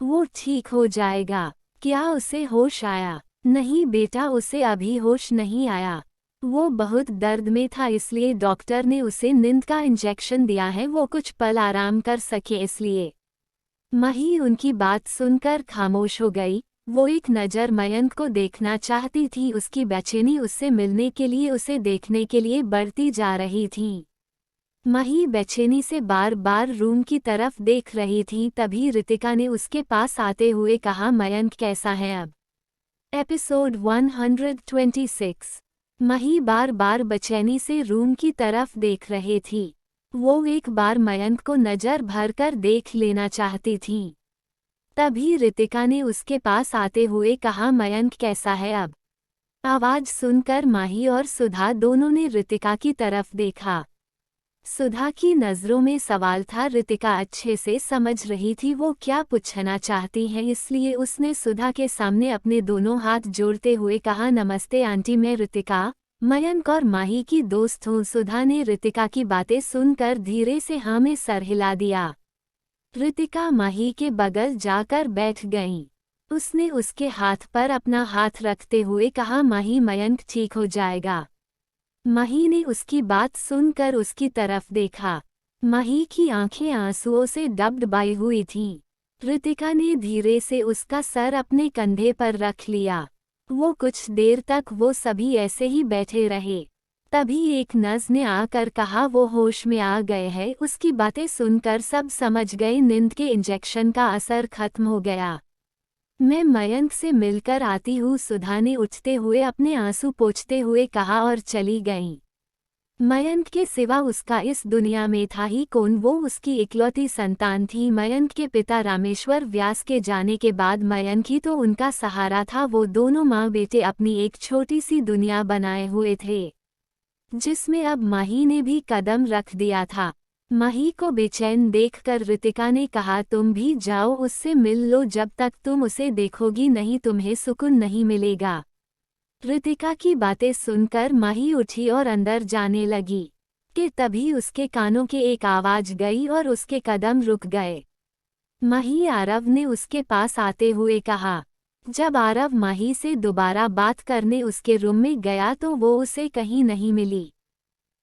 वो ठीक हो जाएगा। क्या उसे होश आया? नहीं बेटा, उसे अभी होश नहीं आया। वो बहुत दर्द में था, इसलिए डॉक्टर ने उसे नींद का इंजेक्शन दिया है, वो कुछ पल आराम कर सके इसलिए। मही उनकी बात सुनकर खामोश हो गई। वो एक नज़र मयंक को देखना चाहती थी। उसकी बेचैनी उससे मिलने के लिए, उसे देखने के लिए बढ़ती जा रही थी। मही बेचैनी से बार बार रूम की तरफ देख रही थी। तभी रितिका ने उसके पास आते हुए कहा, मयंक कैसा है अब? एपिसोड 126। मही बार बार बेचैनी से रूम की तरफ देख रही थी। वो एक बार मयंक को नज़र भरकर देख लेना चाहती थी। तभी रितिका ने उसके पास आते हुए कहा, मयंक कैसा है अब? आवाज सुनकर माही और सुधा दोनों ने रितिका की तरफ देखा। सुधा की नज़रों में सवाल था। रितिका अच्छे से समझ रही थी वो क्या पूछना चाहती है, इसलिए उसने सुधा के सामने अपने दोनों हाथ जोड़ते हुए कहा, नमस्ते आंटी, मैं रितिका, मयंक और माही की दोस्त हूँ। सुधा ने रितिका की बातें सुनकर धीरे से हाँ में सर हिला दिया। रितिका माही के बगल जाकर बैठ गईं। उसने उसके हाथ पर अपना हाथ रखते हुए कहा, माही मयंक ठीक हो जाएगा। माही ने उसकी बात सुनकर उसकी तरफ देखा। माही की आंखें आंसुओं से डबडबाई हुई थीं। रितिका ने धीरे से उसका सर अपने कंधे पर रख लिया। वो कुछ देर तक वो सभी ऐसे ही बैठे रहे। तभी एक नर्स ने आकर कहा, वो होश में आ गए हैं। उसकी बातें सुनकर सब समझ गए, नींद के इंजेक्शन का असर खत्म हो गया। मैं मयंक से मिलकर आती हूँ, सुधा ने उठते हुए अपने आंसू पोंछते हुए कहा और चली गईं। मयंक के सिवा उसका इस दुनिया में था ही कौन? वो उसकी इकलौती संतान थी। मयंक के पिता रामेश्वर व्यास के जाने के बाद मयंक ही तो उनका सहारा था। वो दोनों माँ बेटे अपनी एक छोटी सी दुनिया बनाए हुए थे, जिसमें अब माही ने भी कदम रख दिया था। माही को बेचैन देखकर रितिका ने कहा, तुम भी जाओ, उससे मिल लो। जब तक तुम उसे देखोगी नहीं, तुम्हें सुकून नहीं मिलेगा। रितिका की बातें सुनकर माही उठी और अंदर जाने लगी कि तभी उसके कानों के एक आवाज गई और उसके कदम रुक गए। माही आरव ने उसके पास आते हुए कहा। जब आरव माही से दोबारा बात करने उसके रूम में गया तो वो उसे कहीं नहीं मिली।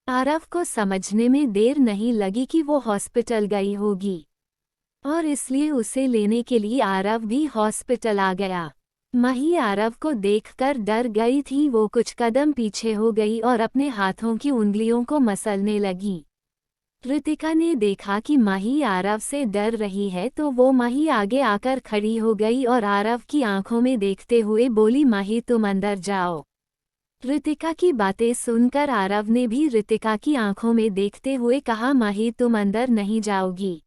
आरव को समझने में देर नहीं लगी कि वो हॉस्पिटल गई होगी, और इसलिए उसे लेने के लिए आरव भी हॉस्पिटल आ गया। माही आरव को देखकर डर गई थी। वो कुछ कदम पीछे हो गई और अपने हाथों की उंगलियों को मसलने लगी। रितिका ने देखा कि माही आरव से डर रही है तो वो माही आगे आकर खड़ी हो गई और आरव की आंखों में देखते हुए बोली, माही तुम अंदर जाओ। रितिका की बातें सुनकर आरव ने भी रितिका की आंखों में देखते हुए कहा, माही तुम अंदर नहीं जाओगी।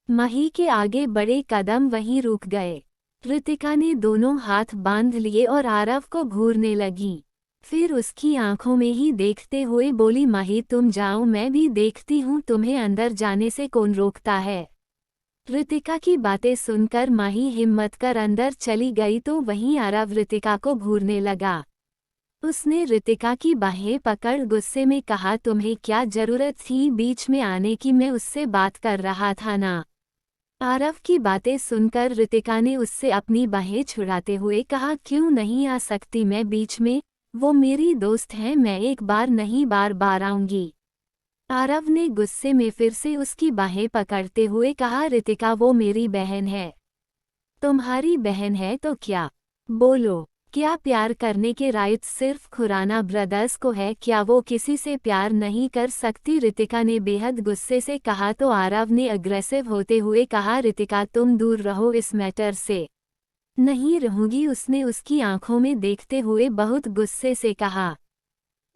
माही के आगे बड़े कदम वहीं रुक गए। रितिका ने दोनों हाथ बांध लिए और आरव को घूरने लगी। फिर उसकी आंखों में ही देखते हुए बोली, माही तुम जाओ, मैं भी देखती हूँ तुम्हें अंदर जाने से कौन रोकता है। रितिका की बातें सुनकर माही हिम्मत कर अंदर चली गई तो वहीं आरव रितिका को घूरने लगा। उसने रितिका की बाहें पकड़ गुस्से में कहा, तुम्हें क्या जरूरत थी बीच में आने की, मैं उससे बात कर रहा था ना। आरव की बातें सुनकर रितिका ने उससे अपनी बाहें छुड़ाते हुए कहा, क्यों नहीं आ सकती मैं बीच में, वो मेरी दोस्त है, मैं एक बार नहीं बार बार आऊंगी। आरव ने गुस्से में फिर से उसकी बाहें पकड़ते हुए कहा, रितिका वो मेरी बहन है। तुम्हारी बहन है तो क्या? बोलो, क्या प्यार करने के राइट्स सिर्फ खुराना ब्रदर्स को है? क्या वो किसी से प्यार नहीं कर सकती? रितिका ने बेहद गुस्से से कहा तो आरव ने अग्रेसिव होते हुए कहा, रितिका तुम दूर रहो इस मैटर से। नहीं रहूंगी, उसने उसकी आंखों में देखते हुए बहुत गुस्से से कहा।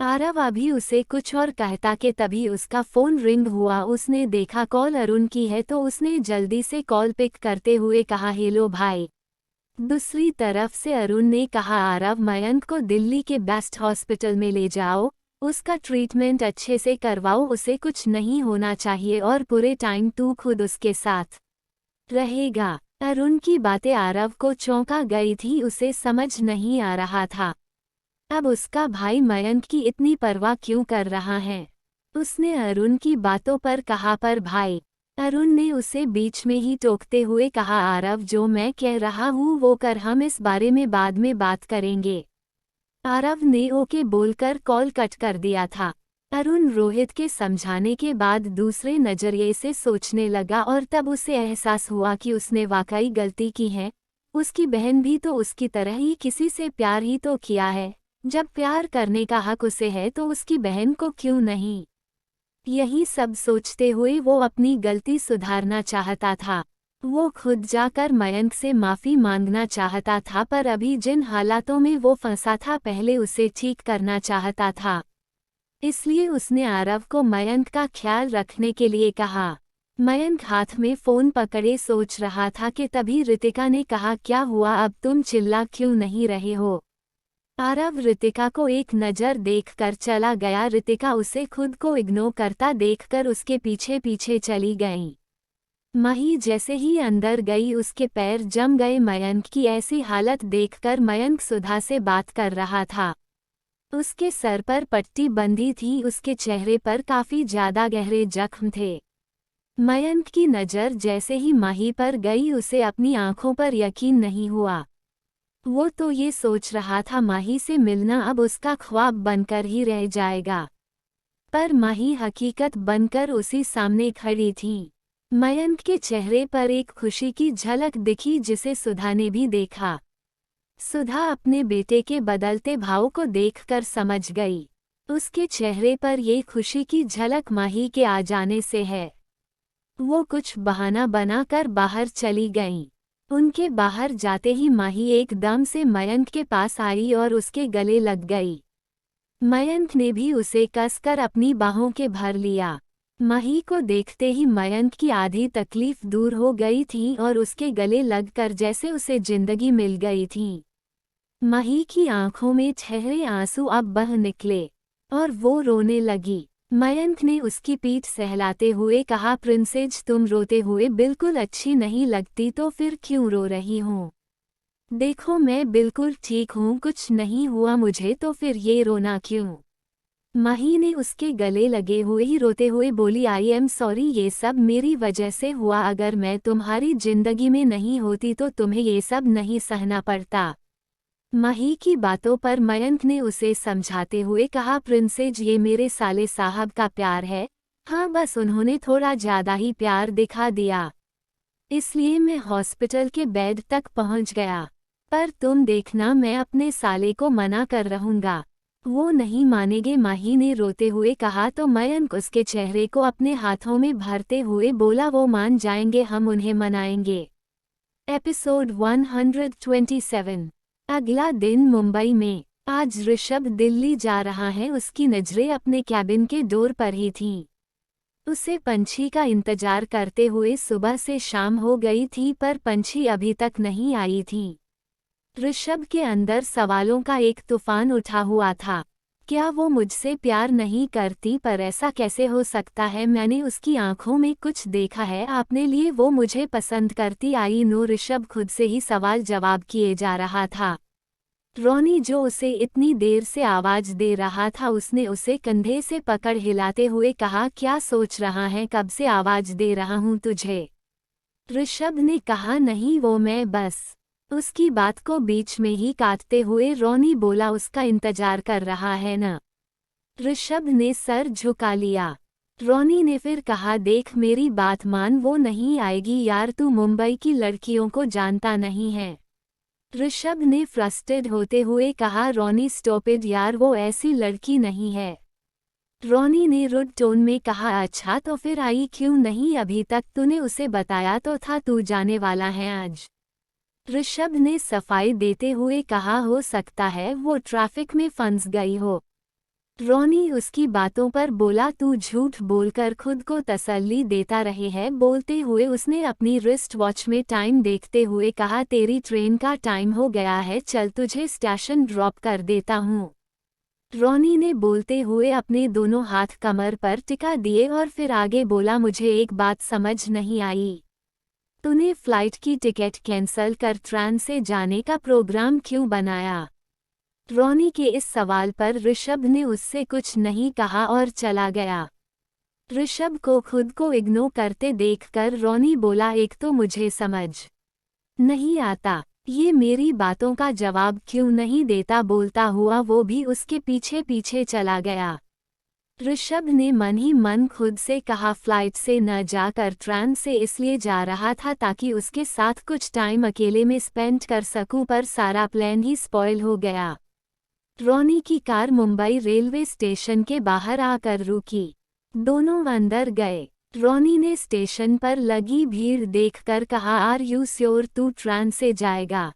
आरव अभी उसे कुछ और कहता कि तभी उसका फोन रिंग हुआ। उसने देखा कॉल अरुण की है तो उसने जल्दी से कॉल पिक करते हुए कहा, हेलो भाई। दूसरी तरफ से अरुण ने कहा, आरव मयंक को दिल्ली के बेस्ट हॉस्पिटल में ले जाओ, उसका ट्रीटमेंट अच्छे से करवाओ, उसे कुछ नहीं होना चाहिए और पूरे टाइम तू खुद उसके साथ रहेगा। अरुण की बातें आरव को चौंका गई थी, उसे समझ नहीं आ रहा था अब उसका भाई मयंक की इतनी परवाह क्यों कर रहा है। उसने अरुण की बातों पर कहा, पर भाई। अरुण ने उसे बीच में ही टोकते हुए कहा, आरव जो मैं कह रहा हूँ वो कर, हम इस बारे में बाद में बात करेंगे। आरव ने ओके बोलकर कॉल कट कर दिया था। अरुण रोहित के समझाने के बाद दूसरे नजरिए से सोचने लगा और तब उसे एहसास हुआ कि उसने वाकई गलती की है। उसकी बहन भी तो उसकी तरह ही किसी से प्यार ही तो किया है। जब प्यार करने का हक उसे है तो उसकी बहन को क्यों नहीं। यही सब सोचते हुए वो अपनी गलती सुधारना चाहता था। वो खुद जाकर मयंक से माफ़ी मांगना चाहता था, पर अभी जिन हालातों में वो फंसा था पहले उसे ठीक करना चाहता था। इसलिए उसने आरव को मयंक का ख्याल रखने के लिए कहा। मयंक हाथ में फ़ोन पकड़े सोच रहा था कि तभी रितिका ने कहा, क्या हुआ, अब तुम चिल्ला क्यों नहीं रहे हो। आरव रितिका को एक नज़र देखकर चला गया। रितिका उसे खुद को इग्नोर करता देखकर उसके पीछे पीछे चली गई। माही जैसे ही अंदर गई उसके पैर जम गए। मयंक की ऐसी हालत देखकर मयंक सुधा से बात कर रहा था। उसके सर पर पट्टी बंधी थी, उसके चेहरे पर काफ़ी ज़्यादा गहरे जख्म थे। मयंक की नज़र जैसे ही माही पर गई उसे अपनी आंखों पर यकीन नहीं हुआ। वो तो ये सोच रहा था माही से मिलना अब उसका ख्वाब बनकर ही रह जाएगा, पर माही हकीकत बनकर उसी सामने खड़ी थी। मयंक के चेहरे पर एक खुशी की झलक दिखी जिसे सुधा ने भी देखा। सुधा अपने बेटे के बदलते भाव को देखकर समझ गई। उसके चेहरे पर ये खुशी की झलक माही के आ जाने से है। वो कुछ बहाना बनाकर बाहर चली गईं। उनके बाहर जाते ही माही एकदम से मयंक के पास आई और उसके गले लग गई। मयंक ने भी उसे कसकर अपनी बाहों के भर लिया। माही को देखते ही मयंक की आधी तकलीफ दूर हो गई थी और उसके गले लगकर जैसे उसे जिंदगी मिल गई थी। माही की आंखों में ठहरे आंसू अब बह निकले और वो रोने लगी। मयंक ने उसकी पीठ सहलाते हुए कहा, प्रिंसेस तुम रोते हुए बिल्कुल अच्छी नहीं लगती, तो फिर क्यों रो रही हो। देखो मैं बिल्कुल ठीक हूँ, कुछ नहीं हुआ मुझे, तो फिर ये रोना क्यों। माही ने उसके गले लगे हुए ही रोते हुए बोली, आई एम सॉरी, ये सब मेरी वजह से हुआ, अगर मैं तुम्हारी जिंदगी में नहीं होती तो तुम्हें ये सब नहीं सहना पड़ता। माही की बातों पर मयंक ने उसे समझाते हुए कहा, प्रिंसेस ये मेरे साले साहब का प्यार है, हाँ बस उन्होंने थोड़ा ज़्यादा ही प्यार दिखा दिया, इसलिए मैं हॉस्पिटल के बेड तक पहुंच गया। पर तुम देखना, मैं अपने साले को मना कर रहूंगा। वो नहीं मानेगे, माही ने रोते हुए कहा। तो मयंक उसके चेहरे को अपने हाथों में भरते हुए बोला, वो मान जाएंगे, हम उन्हें मनाएंगे। एपिसोड 127। अगला दिन मुंबई में। आज ऋषभ दिल्ली जा रहा है। उसकी नजरें अपने कैबिन के डोर पर ही थीं। उसे पंछी का इंतजार करते हुए सुबह से शाम हो गई थी, पर पंछी अभी तक नहीं आई थी। ऋषभ के अंदर सवालों का एक तूफान उठा हुआ था। क्या वो मुझसे प्यार नहीं करती? पर ऐसा कैसे हो सकता है? मैंने उसकी आंखों में कुछ देखा है। आपने लिए वो मुझे पसंद करती? I know. ऋषभ खुद से ही सवाल जवाब किए जा रहा था। रोनी जो उसे इतनी देर से आवाज दे रहा था, उसने उसे कंधे से पकड़ हिलाते हुए कहा, क्या सोच रहा है? कब से आवाज दे रहा हूं तुझे। ऋषभ ने कहा, नहीं वो मैं बस। उसकी बात को बीच में ही काटते हुए रोनी बोला, उसका इंतजार कर रहा है न। ऋषभ ने सर झुका लिया। रोनी ने फिर कहा, देख मेरी बात मान, वो नहीं आएगी यार, तू मुंबई की लड़कियों को जानता नहीं है। ऋषभ ने फ्रस्ट्रेटेड होते हुए कहा, रोनी स्टॉप इट यार, वो ऐसी लड़की नहीं है। रोनी ने रुड टोन में कहा, अच्छा तो फिर आई क्यों नहीं? अभी तक तूने उसे बताया तो था तू जाने वाला है आज। ऋषभ ने सफाई देते हुए कहा, हो सकता है वो ट्रैफिक में फंस गई हो। रोनी उसकी बातों पर बोला, तू झूठ बोलकर खुद को तसल्ली देता रहे है। बोलते हुए उसने अपनी रिस्ट वॉच में टाइम देखते हुए कहा, तेरी ट्रेन का टाइम हो गया है, चल तुझे स्टेशन ड्रॉप कर देता हूँ। रोनी ने बोलते हुए अपने दोनों हाथ कमर पर टिका दिए और फिर आगे बोला, मुझे एक बात समझ नहीं आई। तूने फ्लाइट की टिकट कैंसिल कर ट्रेन से जाने का प्रोग्राम क्यों बनाया? रोनी के इस सवाल पर ऋषभ ने उससे कुछ नहीं कहा और चला गया। ऋषभ को खुद को इग्नोर करते देखकर रोनी बोला, एक तो मुझे समझ नहीं आता, ये मेरी बातों का जवाब क्यों नहीं देता? बोलता हुआ वो भी उसके पीछे पीछे चला गया। ऋषभ ने मन ही मन खुद से कहा, फ्लाइट से न जाकर ट्रेन से इसलिए जा रहा था ताकि उसके साथ कुछ टाइम अकेले में स्पेंड कर सकूं, पर सारा प्लान ही स्पॉइल हो गया। रोनी की कार मुंबई रेलवे स्टेशन के बाहर आकर रुकी। दोनों अंदर गए। रोनी ने स्टेशन पर लगी भीड़ देखकर कहा, आर यू श्योर तू ट्रेन से जाएगा?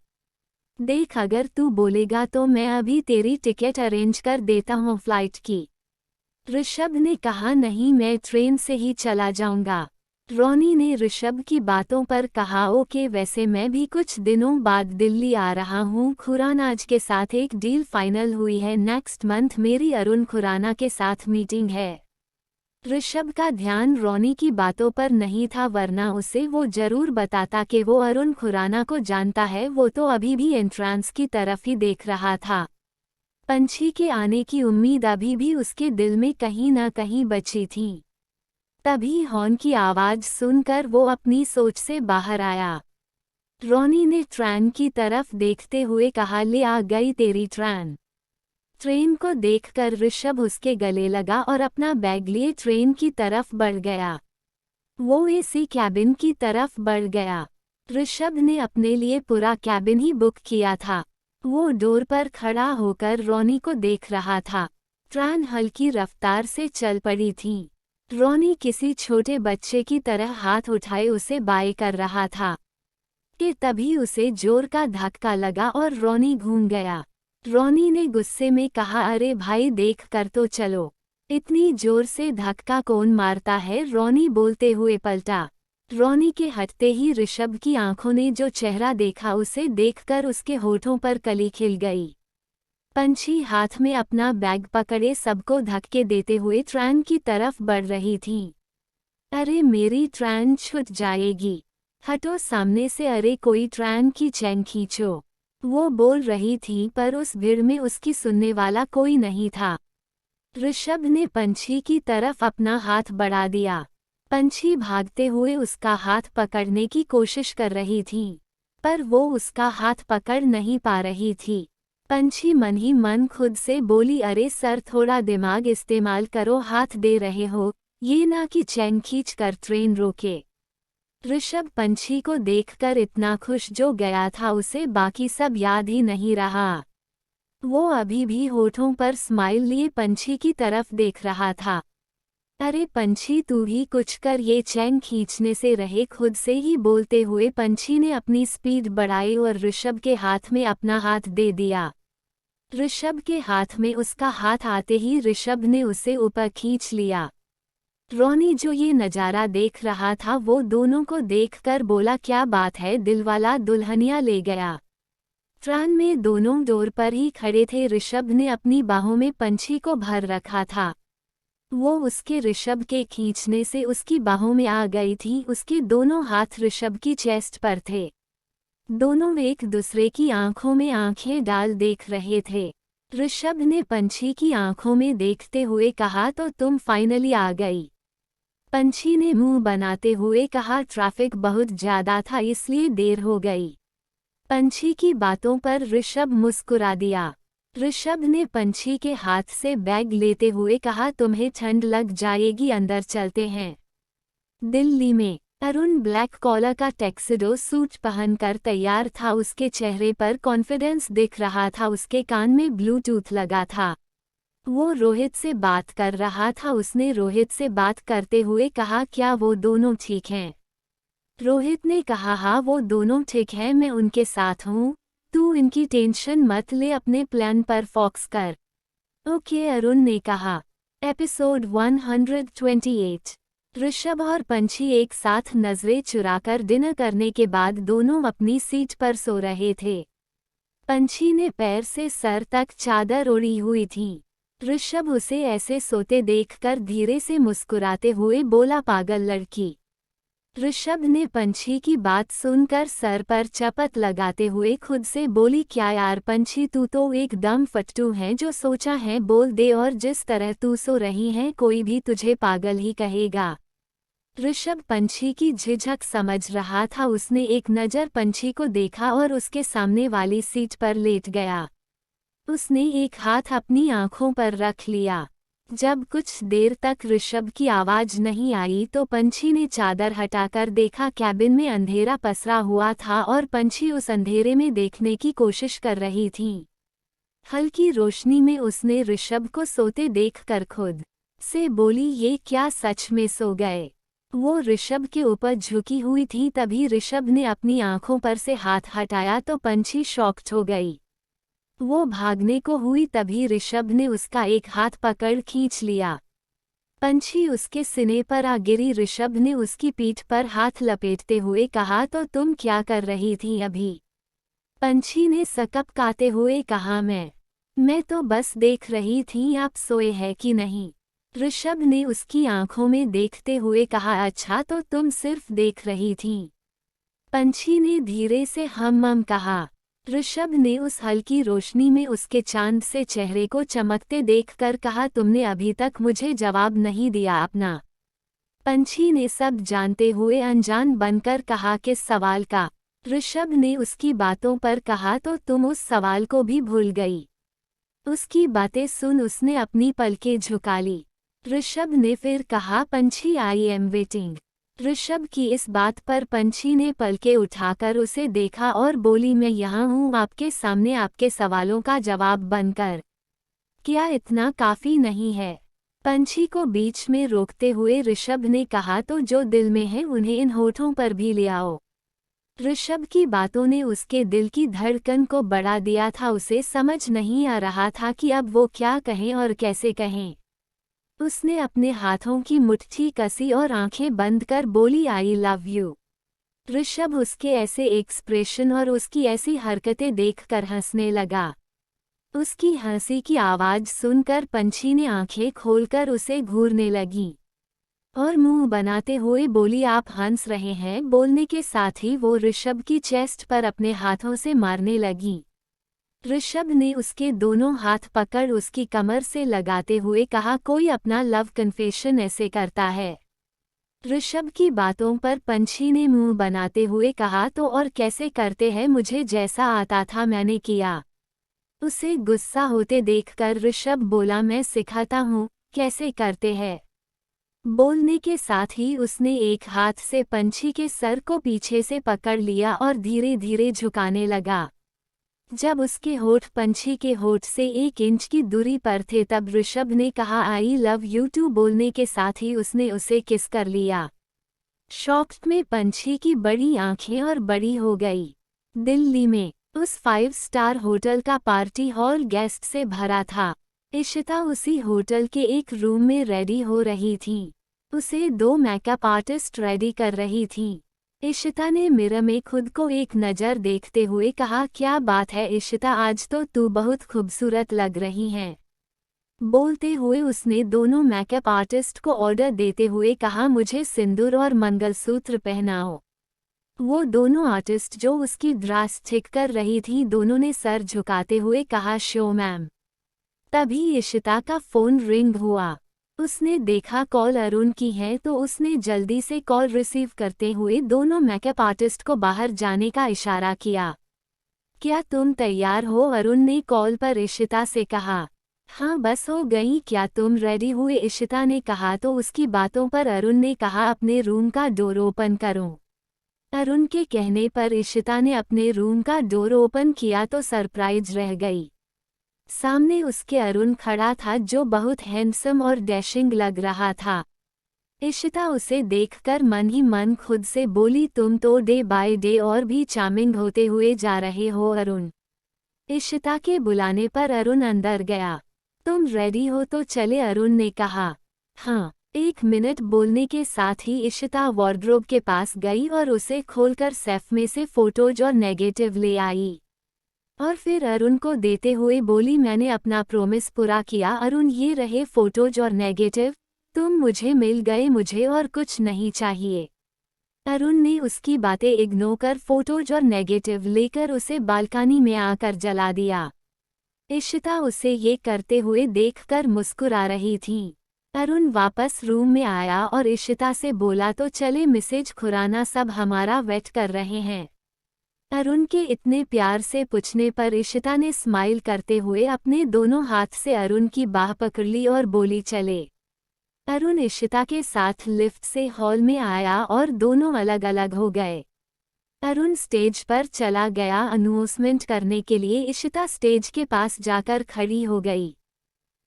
देख अगर तू बोलेगा तो मैं अभी तेरी टिकट अरेंज कर देता हूँ फ्लाइट की। ऋषभ ने कहा, नहीं मैं ट्रेन से ही चला जाऊंगा। रोनी ने ऋषभ की बातों पर कहा, ओके, वैसे मैं भी कुछ दिनों बाद दिल्ली आ रहा हूँ। खुरानाज के साथ एक डील फाइनल हुई है, नेक्स्ट मंथ मेरी अरुण खुराना के साथ मीटिंग है। ऋषभ का ध्यान रोनी की बातों पर नहीं था, वरना उसे वो जरूर बताता कि वो अरुण खुराना को जानता है। वो तो अभी भी एंट्रेंस की तरफ ही देख रहा था। पंछी के आने की उम्मीद अभी भी उसके दिल में कहीं न कहीं बची थी। तभी हॉर्न की आवाज सुनकर वो अपनी सोच से बाहर आया। रोनी ने ट्रेन की तरफ देखते हुए कहा, ले आ गई तेरी ट्रेन। ट्रेन को देखकर ऋषभ उसके गले लगा और अपना बैग लिए ट्रेन की तरफ बढ़ गया। वो एसी कैबिन की तरफ बढ़ गया। ऋषभ ने अपने लिए पूरा कैबिन ही बुक किया था। वो डोर पर खड़ा होकर रोनी को देख रहा था। ट्रेन हल्की रफ्तार से चल पड़ी थी। रोनी किसी छोटे बच्चे की तरह हाथ उठाए उसे बाय कर रहा था कि तभी उसे जोर का धक्का लगा और रोनी घूम गया। रोनी ने गुस्से में कहा, अरे भाई देख कर तो चलो, इतनी जोर से धक्का कौन मारता है? रोनी बोलते हुए पलटा। रोनी के हटते ही ऋषभ की आंखों ने जो चेहरा देखा उसे देखकर उसके होठों पर कली खिल गई। पंछी हाथ में अपना बैग पकड़े सबको धक्के देते हुए ट्रेन की तरफ बढ़ रही थी। अरे मेरी ट्रेन छूट जाएगी, हटो सामने से, अरे कोई ट्रेन की चैन खींचो। वो बोल रही थी, पर उस भीड़ में उसकी सुनने वाला कोई नहीं था। ऋषभ ने पंछी की तरफ अपना हाथ बढ़ा दिया। पंछी भागते हुए उसका हाथ पकड़ने की कोशिश कर रही थी, पर वो उसका हाथ पकड़ नहीं पा रही थी। पंछी मन ही मन खुद से बोली, अरे सर थोड़ा दिमाग इस्तेमाल करो, हाथ दे रहे हो, ये ना कि चैन खींच कर ट्रेन रोके। ऋषभ पंछी को देखकर इतना खुश जो गया था उसे बाकी सब याद ही नहीं रहा। वो अभी भी होठों पर स्माइल लिए पंछी की तरफ देख रहा था। अरे पंछी तू ही कुछ कर, ये चैन खींचने से रहे, खुद से ही बोलते हुए पंछी ने अपनी स्पीड बढ़ाई और ऋषभ के हाथ में अपना हाथ दे दिया। ऋषभ के हाथ में उसका हाथ आते ही ऋषभ ने उसे ऊपर खींच लिया। रोनी जो ये नज़ारा देख रहा था वो दोनों को देखकर बोला, क्या बात है, दिलवाला दुल्हनिया ले गया। ट्रेन में दोनों डोर पर ही खड़े थे। ऋषभ ने अपनी बाहों में पंछी को भर रखा था। वो उसके ऋषभ के खींचने से उसकी बाहों में आ गई थी। उसके दोनों हाथ ऋषभ की चेस्ट पर थे। दोनों एक दूसरे की आंखों में आंखें डाल देख रहे थे। ऋषभ ने पंछी की आंखों में देखते हुए कहा, तो तुम फाइनली आ गई। पंछी ने मुंह बनाते हुए कहा, ट्रैफिक बहुत ज्यादा था इसलिए देर हो गई। पंछी की बातों पर ऋषभ मुस्कुरा दिया। ऋषभ ने पंछी के हाथ से बैग लेते हुए कहा, तुम्हें ठंड लग जाएगी, अंदर चलते हैं। दिल्ली में अरुण ब्लैक कॉलर का टैक्सिडो सूट पहनकर तैयार था। उसके चेहरे पर कॉन्फिडेंस दिख रहा था। उसके कान में ब्लूटूथ लगा था। वो रोहित से बात कर रहा था। उसने रोहित से बात करते हुए कहा, क्या वो दोनों ठीक हैं? रोहित ने कहा, हाँ वो दोनों ठीक हैं, मैं उनके साथ हूँ, तू इनकी टेंशन मत ले, अपने प्लान पर फोकस कर। ओके अरुण ने कहा। एपिसोड 128। ऋषभ और पंछी एक साथ नजरें चुराकर डिनर करने के बाद दोनों अपनी सीट पर सो रहे थे। पंछी ने पैर से सर तक चादर ओढ़ी हुई थी। ऋषभ उसे ऐसे सोते देखकर धीरे से मुस्कुराते हुए बोला, पागल लड़की। ऋषभ ने पंछी की बात सुनकर सर पर चपत लगाते हुए खुद से बोली, क्या यार पंछी, तू तो एकदम फट्टू है, जो सोचा है बोल दे, और जिस तरह तू सो रही है कोई भी तुझे पागल ही कहेगा। ऋषभ पंछी की झिझक समझ रहा था। उसने एक नज़र पंछी को देखा और उसके सामने वाली सीट पर लेट गया। उसने एक हाथ अपनी आंखों पर रख लिया। जब कुछ देर तक ऋषभ की आवाज नहीं आई तो पंछी ने चादर हटाकर देखा। कैबिन में अंधेरा पसरा हुआ था और पंछी उस अंधेरे में देखने की कोशिश कर रही थी। हल्की रोशनी में उसने ऋषभ को सोते देखकर खुद से बोली, ये क्या सच में सो गए? वो ऋषभ के ऊपर झुकी हुई थी। तभी ऋषभ ने अपनी आंखों पर से हाथ हटाया तो पंछी शॉक्ड हो गई। वो भागने को हुई, तभी ऋषभ ने उसका एक हाथ पकड़ खींच लिया। पंछी उसके सीने पर आ गिरी। ऋषभ ने उसकी पीठ पर हाथ लपेटते हुए कहा, तो तुम क्या कर रही थी अभी? पंछी ने सकपकाते हुए कहा, मैं तो बस देख रही थी आप सोए हैं कि नहीं। ऋषभ ने उसकी आंखों में देखते हुए कहा, अच्छा तो तुम सिर्फ देख रही थी। पंछी ने धीरे से हम कहा। ऋषभ ने उस हल्की रोशनी में उसके चांद से चेहरे को चमकते देखकर कहा, तुमने अभी तक मुझे जवाब नहीं दिया अपना। पंछी ने सब जानते हुए अनजान बनकर कहा, किस सवाल का? ऋषभ ने उसकी बातों पर कहा, तो तुम उस सवाल को भी भूल गई। उसकी बातें सुन उसने अपनी पलकें झुका ली। ऋषभ ने फिर कहा, पंछी आई एम वेटिंग। ऋषभ की इस बात पर पंछी ने पलकें उठाकर उसे देखा और बोली, मैं यहाँ हूँ आपके सामने आपके सवालों का जवाब बनकर। क्या इतना काफी नहीं है? पंछी को बीच में रोकते हुए ऋषभ ने कहा, तो जो दिल में है उन्हें इन होठों पर भी ले आओ। ऋषभ की बातों ने उसके दिल की धड़कन को बढ़ा दिया था। उसे समझ नहीं आ रहा था कि अब वो क्या कहें और कैसे कहें। उसने अपने हाथों की मुट्ठी कसी और आंखें बंद कर बोली, आई लव यू। ऋषभ उसके ऐसे एक्सप्रेशन और उसकी ऐसी हरकतें देखकर हंसने लगा। उसकी हंसी की आवाज सुनकर पंछी ने आंखें खोलकर उसे घूरने लगी और मुंह बनाते हुए बोली, आप हंस रहे हैं। बोलने के साथ ही वो ऋषभ की चेस्ट पर अपने हाथों से मारने लगी। ऋषभ ने उसके दोनों हाथ पकड़ उसकी कमर से लगाते हुए कहा, कोई अपना लव कन्फेशन ऐसे करता है? ऋषभ की बातों पर पंछी ने मुंह बनाते हुए कहा, तो और कैसे करते हैं, मुझे जैसा आता था मैंने किया। उसे गुस्सा होते देखकर ऋषभ बोला, मैं सिखाता हूँ कैसे करते हैं। बोलने के साथ ही उसने एक हाथ से पंछी के सर को पीछे से पकड़ लिया और धीरे धीरे झुकाने लगा। जब उसके होठ पंछी के होठ से 1 इंच की दूरी पर थे तब ऋषभ ने कहा आई लव यू टू। बोलने के साथ ही उसने उसे किस कर लिया। शॉक्ड में पंछी की बड़ी आंखें और बड़ी हो गई। दिल्ली में उस 5 स्टार होटल का पार्टी हॉल गेस्ट से भरा था। इशिता उसी होटल के एक रूम में रेडी हो रही थी। उसे 2 मेकअप आर्टिस्ट रेडी कर रही थी। इशिता ने मिरर में खुद को एक नज़र देखते हुए कहा क्या बात है इशिता, आज तो तू बहुत खूबसूरत लग रही है। बोलते हुए उसने दोनों मेकअप आर्टिस्ट को ऑर्डर देते हुए कहा मुझे सिंदूर और मंगलसूत्र पहनाओ। वो दोनों आर्टिस्ट जो उसकी ड्रेस चेक कर रही थी दोनों ने सर झुकाते हुए कहा शो मैम। तभी इशिता का फ़ोन रिंग हुआ। उसने देखा कॉल अरुण की है तो उसने जल्दी से कॉल रिसीव करते हुए दोनों मेकअप आर्टिस्ट को बाहर जाने का इशारा किया। क्या तुम तैयार हो? अरुण ने कॉल पर इशिता से कहा। हाँ बस हो गई, क्या तुम रेडी हुए? इशिता ने कहा तो उसकी बातों पर अरुण ने कहा अपने रूम का डोर ओपन करो। अरुण के कहने पर इशिता ने अपने रूम का डोर ओपन किया तो सरप्राइज रह गई। सामने उसके अरुण खड़ा था जो बहुत हैंडसम और डैशिंग लग रहा था। इशिता उसे देखकर मन ही मन खुद से बोली तुम तो डे बाय डे और भी चार्मिंग होते हुए जा रहे हो अरुण। इशिता के बुलाने पर अरुण अंदर गया। तुम रेडी हो तो चले? अरुण ने कहा। हाँ 1 मिनट। बोलने के साथ ही इशिता वार्डरोब के पास गई और उसे खोलकर सेफ में से फोटोज और नेगेटिव ले आई और फिर अरुण को देते हुए बोली मैंने अपना प्रॉमिस पूरा किया अरुण, ये रहे फोटोज और नेगेटिव, तुम मुझे मिल गए, मुझे और कुछ नहीं चाहिए। अरुण ने उसकी बातें इग्नोर कर फोटोज और नेगेटिव लेकर उसे बालकनी में आकर जला दिया। इशिता उसे ये करते हुए देखकर मुस्कुरा रही थी। अरुण वापस रूम में आया और इशिता से बोला तो चले मिसेज खुराना, सब हमारा वेट कर रहे हैं। अरुण के इतने प्यार से पूछने पर इशिता ने स्माइल करते हुए अपने दोनों हाथ से अरुण की बाह पकड़ ली और बोली चले। अरुण इशिता के साथ लिफ्ट से हॉल में आया और दोनों अलग अलग हो गए। अरुण स्टेज पर चला गया अनाउंसमेंट करने के लिए। इशिता स्टेज के पास जाकर खड़ी हो गई।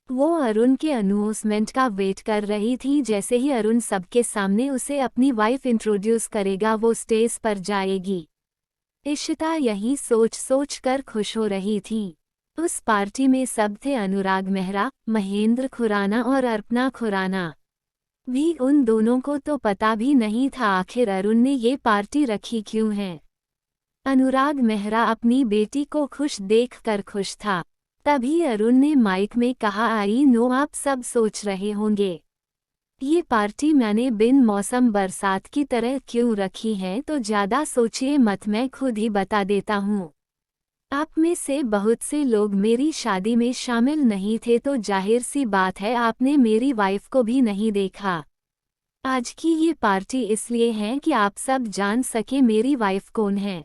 वो अरुण के अनाउंसमेंट का वेट कर रही थी। जैसे ही अरुण सबके सामने उसे अपनी वाइफ इंट्रोड्यूस करेगा वो स्टेज पर जाएगी। इशिता यही सोच सोच कर खुश हो रही थी। उस पार्टी में सब थे, अनुराग मेहरा, महेंद्र खुराना और अर्पणा खुराना भी। उन दोनों को तो पता भी नहीं था आखिर अरुण ने ये पार्टी रखी क्यों है। अनुराग मेहरा अपनी बेटी को खुश देखकर खुश था। तभी अरुण ने माइक में कहा आई नो आप सब सोच रहे होंगे ये पार्टी मैंने बिन मौसम बरसात की तरह क्यों रखी है, तो ज़्यादा सोचिए मत, मैं खुद ही बता देता हूँ। आप में से बहुत से लोग मेरी शादी में शामिल नहीं थे तो जाहिर सी बात है आपने मेरी वाइफ को भी नहीं देखा। आज की ये पार्टी इसलिए है कि आप सब जान सके मेरी वाइफ कौन है।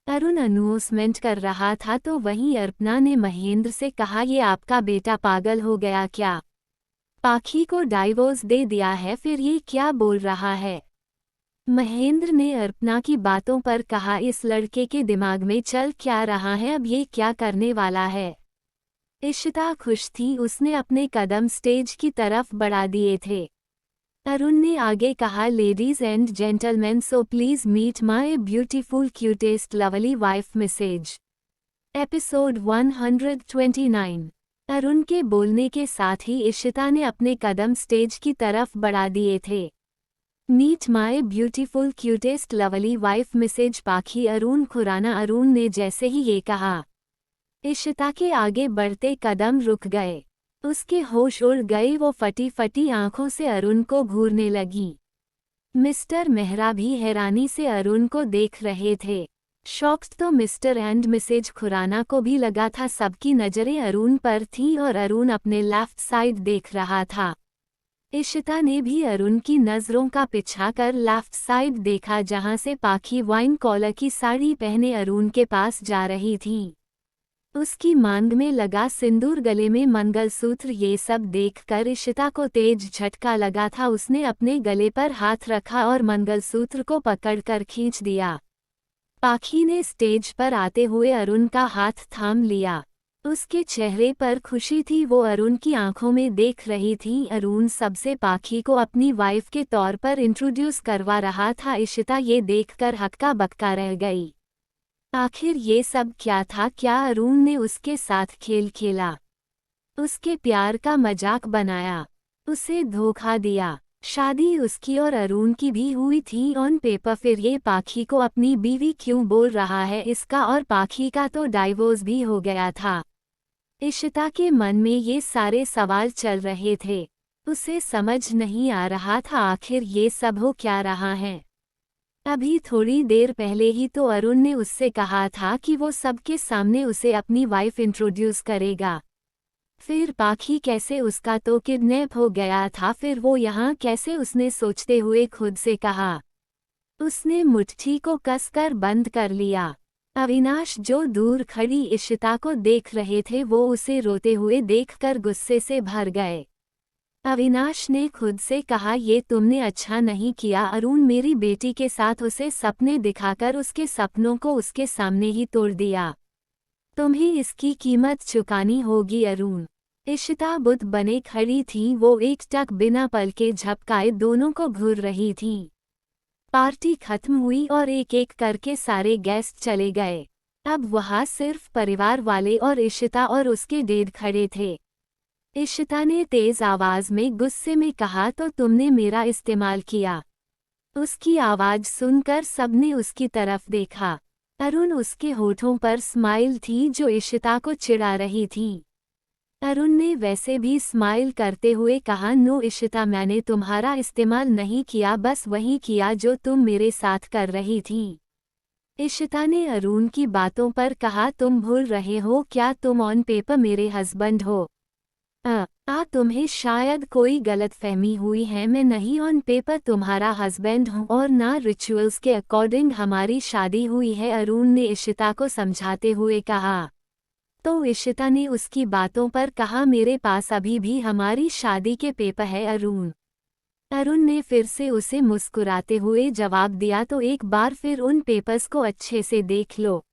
अरुण अनाउंसमेंट कर रहा था तो वहीं अर्पणा ने महेंद्र से कहा ये आपका बेटा पागल हो गया क्या? पाखी को डाइवोर्स दे दिया है, फिर ये क्या बोल रहा है? महेंद्र ने अर्पणा की बातों पर कहा इस लड़के के दिमाग में चल क्या रहा है, अब ये क्या करने वाला है? इशिता खुश थी, उसने अपने कदम स्टेज की तरफ बढ़ा दिए थे। अरुण ने आगे कहा ladies and gentleman so please meet my beautiful cutest lovely wife Mrs. Episode 129। Arun के बोलने के साथ ही इशिता ने अपने कदम स्टेज की तरफ बढ़ा दिए थे। Meet my beautiful cutest lovely wife Mrs Pakhi Arun Khurana. Arun ने जैसे ही ये कहा इशिता के आगे बढ़ते कदम रुक गए। उसके होश उड़ गए, वो फटी फटी आंखों से अरुण को घूरने लगी। मिस्टर मेहरा भी हैरानी से अरुण को देख रहे थे। शॉक्ड तो मिस्टर एंड मिसेज खुराना को भी लगा था। सबकी नज़रें अरुण पर थीं और अरुण अपने लेफ्ट साइड देख रहा था। इशिता ने भी अरुण की नज़रों का पीछा कर लेफ्ट साइड देखा जहां से पाखी वाइन कॉलर की साड़ी पहने अरुण के पास जा रही थी। उसकी मांग में लगा सिंदूर, गले में मंगलसूत्र, ये सब देखकर इशिता को तेज झटका लगा था। उसने अपने गले पर हाथ रखा और मंगलसूत्र को पकड़कर खींच दिया। पाखी ने स्टेज पर आते हुए अरुण का हाथ थाम लिया। उसके चेहरे पर खुशी थी, वो अरुण की आंखों में देख रही थी। अरुण सबसे पाखी को अपनी वाइफ के तौर पर इंट्रोड्यूस करवा रहा था। इशिता ये देखकर हक्का बक्का रह गई। आखिर ये सब क्या था? क्या अरुण ने उसके साथ खेल खेला, उसके प्यार का मजाक बनाया, उसे धोखा दिया? शादी उसकी और अरुण की भी हुई थी ऑन पेपर, फिर ये पाखी को अपनी बीवी क्यों बोल रहा है? इसका और पाखी का तो डाइवोर्स भी हो गया था। इशिता के मन में ये सारे सवाल चल रहे थे। उसे समझ नहीं आ रहा था आखिर ये सब हो क्या रहा है। अभी थोड़ी देर पहले ही तो अरुण ने उससे कहा था कि वो सबके सामने उसे अपनी वाइफ इंट्रोड्यूस करेगा। फिर पाखी कैसे? उसका तो किडनैप हो गया था, फिर वो यहाँ कैसे? उसने सोचते हुए खुद से कहा। उसने मुट्ठी को कसकर बंद कर लिया। अविनाश जो दूर खड़ी इशिता को देख रहे थे वो उसे रोते हुए देखकर गुस्से से भर गए। अविनाश ने खुद से कहा, ये तुमने अच्छा नहीं किया अरुण, मेरी बेटी के साथ उसे सपने दिखाकर उसके सपनों को उसके सामने ही तोड़ दिया। तुम्हें इसकी कीमत चुकानी होगी अरुण। इशिता बुत बने खड़ी थी, वो एकटक बिना पलके झपकाए दोनों को घूर रही थी। पार्टी खत्म हुई और एक एक करके सारे गेस्ट चले गए। अब वहाँ सिर्फ परिवार वाले और इशिता और उसके डेड खड़े थे। इशिता ने तेज आवाज में गुस्से में कहा, तो तुमने मेरा इस्तेमाल किया। उसकी आवाज सुनकर सबने उसकी तरफ देखा। अरुण, उसके होठों पर स्माइल थी जो इशिता को चिढ़ा रही थी। अरुण ने वैसे भी स्माइल करते हुए कहा, नो इशिता, मैंने तुम्हारा इस्तेमाल नहीं किया, बस वही किया जो तुम मेरे साथ कर रही थी। इशिता ने अरुण की बातों पर कहा, तुम भूल रहे हो क्या, तुम ऑन पेपर मेरे हस्बैंड हो। तुम्हें शायद कोई गलतफहमी हुई है, मैं नहीं ऑन पेपर तुम्हारा हस्बैंड हूँ और ना रिचुअल्स के अकॉर्डिंग हमारी शादी हुई है, अरुण ने इशिता को समझाते हुए कहा। तो इशिता ने उसकी बातों पर कहा, मेरे पास अभी भी हमारी शादी के पेपर है अरुण। अरुण ने फिर से उसे मुस्कुराते हुए जवाब दिया, तो एक बार फिर उन पेपर्स को अच्छे से देख लो।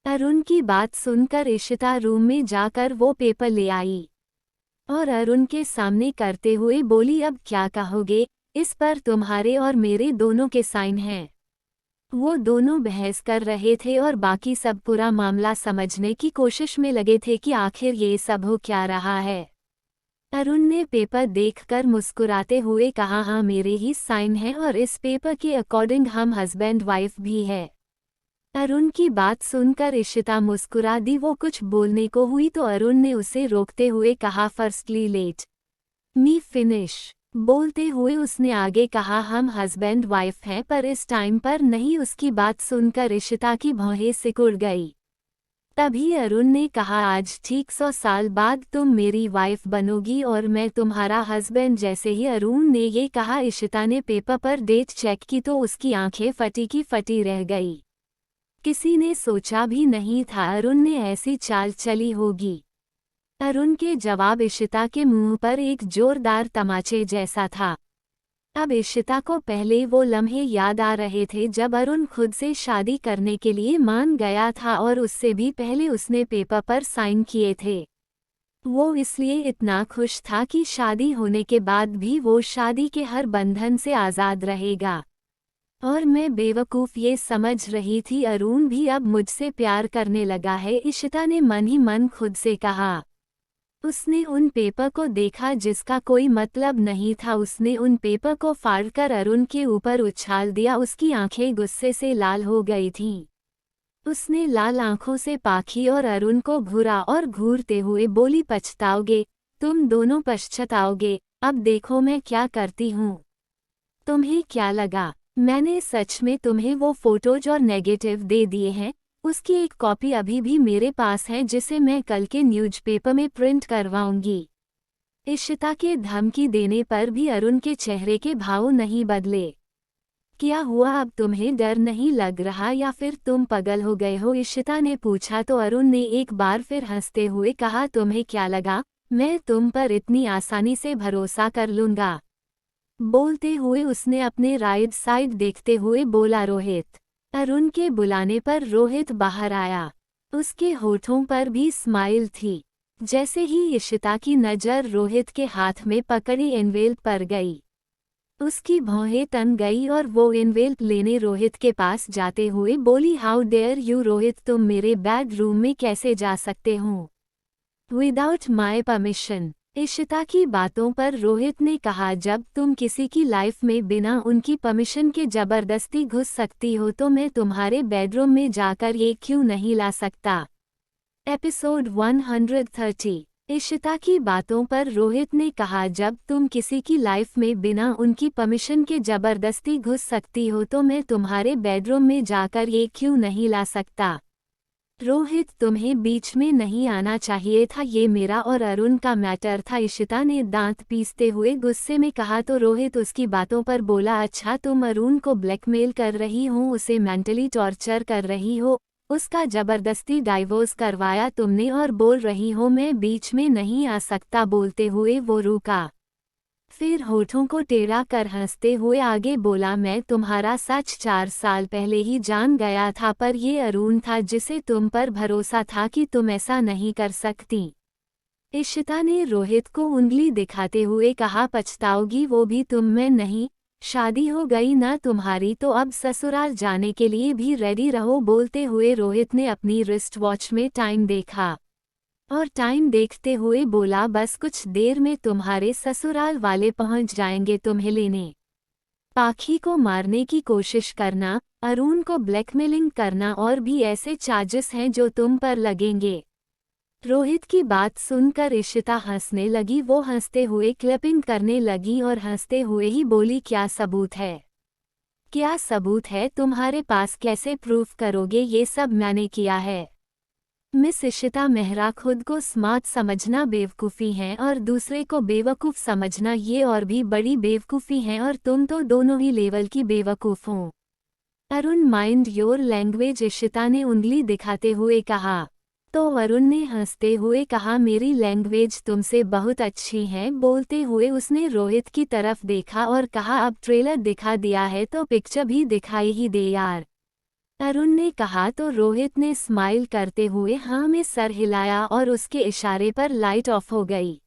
अरुण की बात सुनकर इशिता रूम में जाकर वो पेपर ले आई और अरुण के सामने करते हुए बोली, अब क्या कहोगे? इस पर तुम्हारे और मेरे दोनों के साइन हैं। वो दोनों बहस कर रहे थे और बाकी सब पूरा मामला समझने की कोशिश में लगे थे कि आखिर ये सब हो क्या रहा है। अरुण ने पेपर देखकर मुस्कुराते हुए कहा, हाँ मेरे ही साइन हैं और इस पेपर के अकॉर्डिंग हम हस्बैंड वाइफ भी है। अरुण की बात सुनकर इशिता मुस्कुरा दी। वो कुछ बोलने को हुई तो अरुण ने उसे रोकते हुए कहा, फर्स्टली लेट मी फिनिश। बोलते हुए उसने आगे कहा, हम हस्बैंड वाइफ हैं पर इस टाइम पर नहीं। उसकी बात सुनकर इशिता की भौहें सिकुड़ गई। तभी अरुण ने कहा, आज ठीक 100 साल बाद तुम मेरी वाइफ बनोगी और मैं तुम्हारा हस्बैंड। जैसे ही अरुण ने ये कहा, इशिता ने पेपर पर डेट चेक की तो उसकी आंखें फटी की फटी रह गई। किसी ने सोचा भी नहीं था अरुण ने ऐसी चाल चली होगी। अरुण के जवाब इशिता के मुंह पर एक जोरदार तमाचे जैसा था। अब इशिता को पहले वो लम्हे याद आ रहे थे जब अरुण खुद से शादी करने के लिए मान गया था और उससे भी पहले उसने पेपर पर साइन किए थे। वो इसलिए इतना खुश था कि शादी होने के बाद भी वो शादी के हर बंधन से आज़ाद रहेगा। और मैं बेवकूफ़ ये समझ रही थी अरुण भी अब मुझसे प्यार करने लगा है, इशिता ने मन ही मन खुद से कहा। उसने उन पेपर को देखा जिसका कोई मतलब नहीं था। उसने उन पेपर को फाड़कर अरुण के ऊपर उछाल दिया। उसकी आंखें गुस्से से लाल हो गई थीं। उसने लाल आंखों से पाखी और अरुण को घूरा और घूरते हुए बोली, पछताओगे, तुम दोनों पछताओगे। अब देखो मैं क्या करती हूँ। तुम्हें क्या लगा मैंने सच में तुम्हें वो फोटोज और नेगेटिव दे दिए हैं? उसकी एक कॉपी अभी भी मेरे पास है जिसे मैं कल के न्यूज़पेपर में प्रिंट करवाऊंगी। इशिता के धमकी देने पर भी अरुण के चेहरे के भाव नहीं बदले। क्या हुआ, अब तुम्हें डर नहीं लग रहा या फिर तुम पागल हो गए हो, इशिता ने पूछा तो अरुण ने एक बार फिर हंसते हुए कहा, तुम्हें क्या लगा मैं तुम पर इतनी आसानी से भरोसा कर लूंगा। बोलते हुए उसने अपने राइट साइड देखते हुए बोला, रोहित। अरुण के बुलाने पर रोहित बाहर आया। उसके होठों पर भी स्माइल थी। जैसे ही इशिता की नज़र रोहित के हाथ में पकड़ी एनवेल्प पर गई, उसकी भौहें तन गई और वो एनवेल्प लेने रोहित के पास जाते हुए बोली, हाउ डेयर यू रोहित, तुम मेरे बेडरूम में कैसे जा सकते हो विदाउट माई परमिशन। इशिता की बातों पर रोहित ने कहा, जब तुम किसी की लाइफ में बिना उनकी परमिशन के जबरदस्ती घुस सकती हो तो मैं तुम्हारे बेडरूम में जाकर ये क्यों नहीं ला सकता। एपिसोड 130। इशिता की बातों पर रोहित ने कहा, जब तुम किसी की लाइफ में बिना उनकी परमिशन के जबरदस्ती घुस सकती हो तो मैं तुम्हारे बेडरूम में जाकर ये क्यों नहीं ला सकता। रोहित, तुम्हें बीच में नहीं आना चाहिए था, ये मेरा और अरुण का मैटर था, इशिता ने दांत पीसते हुए गुस्से में कहा तो रोहित उसकी बातों पर बोला, अच्छा तुम अरुण को ब्लैकमेल कर रही हो, उसे मेंटली टॉर्चर कर रही हो, उसका जबरदस्ती डाइवोर्स करवाया तुमने और बोल रही हो मैं बीच में नहीं आ सकता। बोलते हुए वो रुका, फिर होठों को टेढ़ा कर हंसते हुए आगे बोला, मैं तुम्हारा सच 4 साल पहले ही जान गया था, पर ये अरुण था जिसे तुम पर भरोसा था कि तुम ऐसा नहीं कर सकती। इशिता ने रोहित को उंगली दिखाते हुए कहा, पछताओगी, वो भी तुम में नहीं, शादी हो गई ना तुम्हारी तो अब ससुराल जाने के लिए भी रेडी रहो। बोलते हुए रोहित ने अपनी रिस्ट वॉच में टाइम देखा और टाइम देखते हुए बोला, बस कुछ देर में तुम्हारे ससुराल वाले पहुंच जाएंगे तुम्हें लेने। पाखी को मारने की कोशिश करना, अरुण को ब्लैकमेलिंग करना और भी ऐसे चार्जेस हैं जो तुम पर लगेंगे। रोहित की बात सुनकर इशिता हंसने लगी। वो हंसते हुए क्लैपिंग करने लगी और हंसते हुए ही बोली, क्या सबूत है, क्या सबूत है तुम्हारे पास, कैसे प्रूफ करोगे ये सब मैंने किया है। मिस इशिता मेहरा, खुद को स्मार्ट समझना बेवकूफ़ी है और दूसरे को बेवकूफ़ समझना ये और भी बड़ी बेवकूफ़ी है और तुम तो दोनों ही लेवल की बेवकूफ़ हो। Arun, mind your language, Ishita ने उंगली दिखाते हुए कहा। तो अरुण ने हंसते हुए कहा, मेरी लैंग्वेज तुमसे बहुत अच्छी है। बोलते हुए उसने रोहित की तरफ देखा और कहा, अब ट्रेलर दिखा दिया है तो पिक्चर भी दिखाई ही दे यार। अरुण ने कहा तो रोहित ने स्माइल करते हुए हाँ में सर हिलाया और उसके इशारे पर लाइट ऑफ हो गई।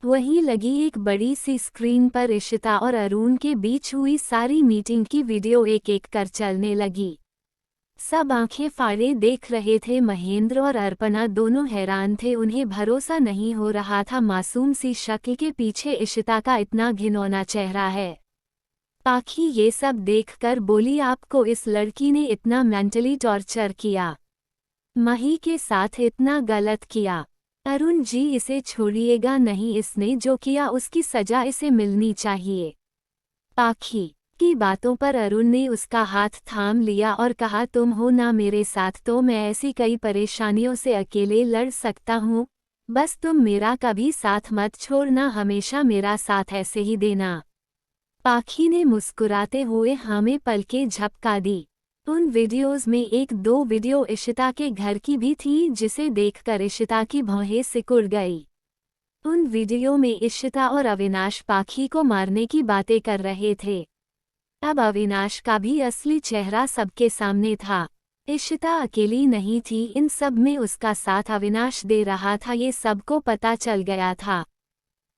वहीं लगी एक बड़ी सी स्क्रीन पर इशिता और अरुण के बीच हुई सारी मीटिंग की वीडियो एक एक कर चलने लगी। सब आंखें फाड़े देख रहे थे। महेंद्र और अर्पणा दोनों हैरान थे, उन्हें भरोसा नहीं हो रहा था मासूम सी शक्ल के पीछे इशिता का इतना घिनौना चेहरा है। पाखी ये सब देखकर बोली, आपको इस लड़की ने इतना मेंटली टॉर्चर किया, मही के साथ इतना गलत किया। अरुण जी, इसे छोड़िएगा नहीं, इसने जो किया उसकी सजा इसे मिलनी चाहिए। पाखी की बातों पर अरुण ने उसका हाथ थाम लिया और कहा, तुम हो ना मेरे साथ तो मैं ऐसी कई परेशानियों से अकेले लड़ सकता हूँ, बस तुम मेरा कभी साथ मत छोड़ना, हमेशा मेरा साथ ऐसे ही देना। पाखी ने मुस्कुराते हुए हमें पलकें झपका दी। उन वीडियोस में एक दो वीडियो इशिता के घर की भी थी जिसे देखकर इशिता की भौहें सिकुड़ गई। उन वीडियो में इशिता और अविनाश पाखी को मारने की बातें कर रहे थे। अब अविनाश का भी असली चेहरा सबके सामने था। इशिता अकेली नहीं थी, इन सब में उसका साथ अविनाश दे रहा था, ये सबको पता चल गया था।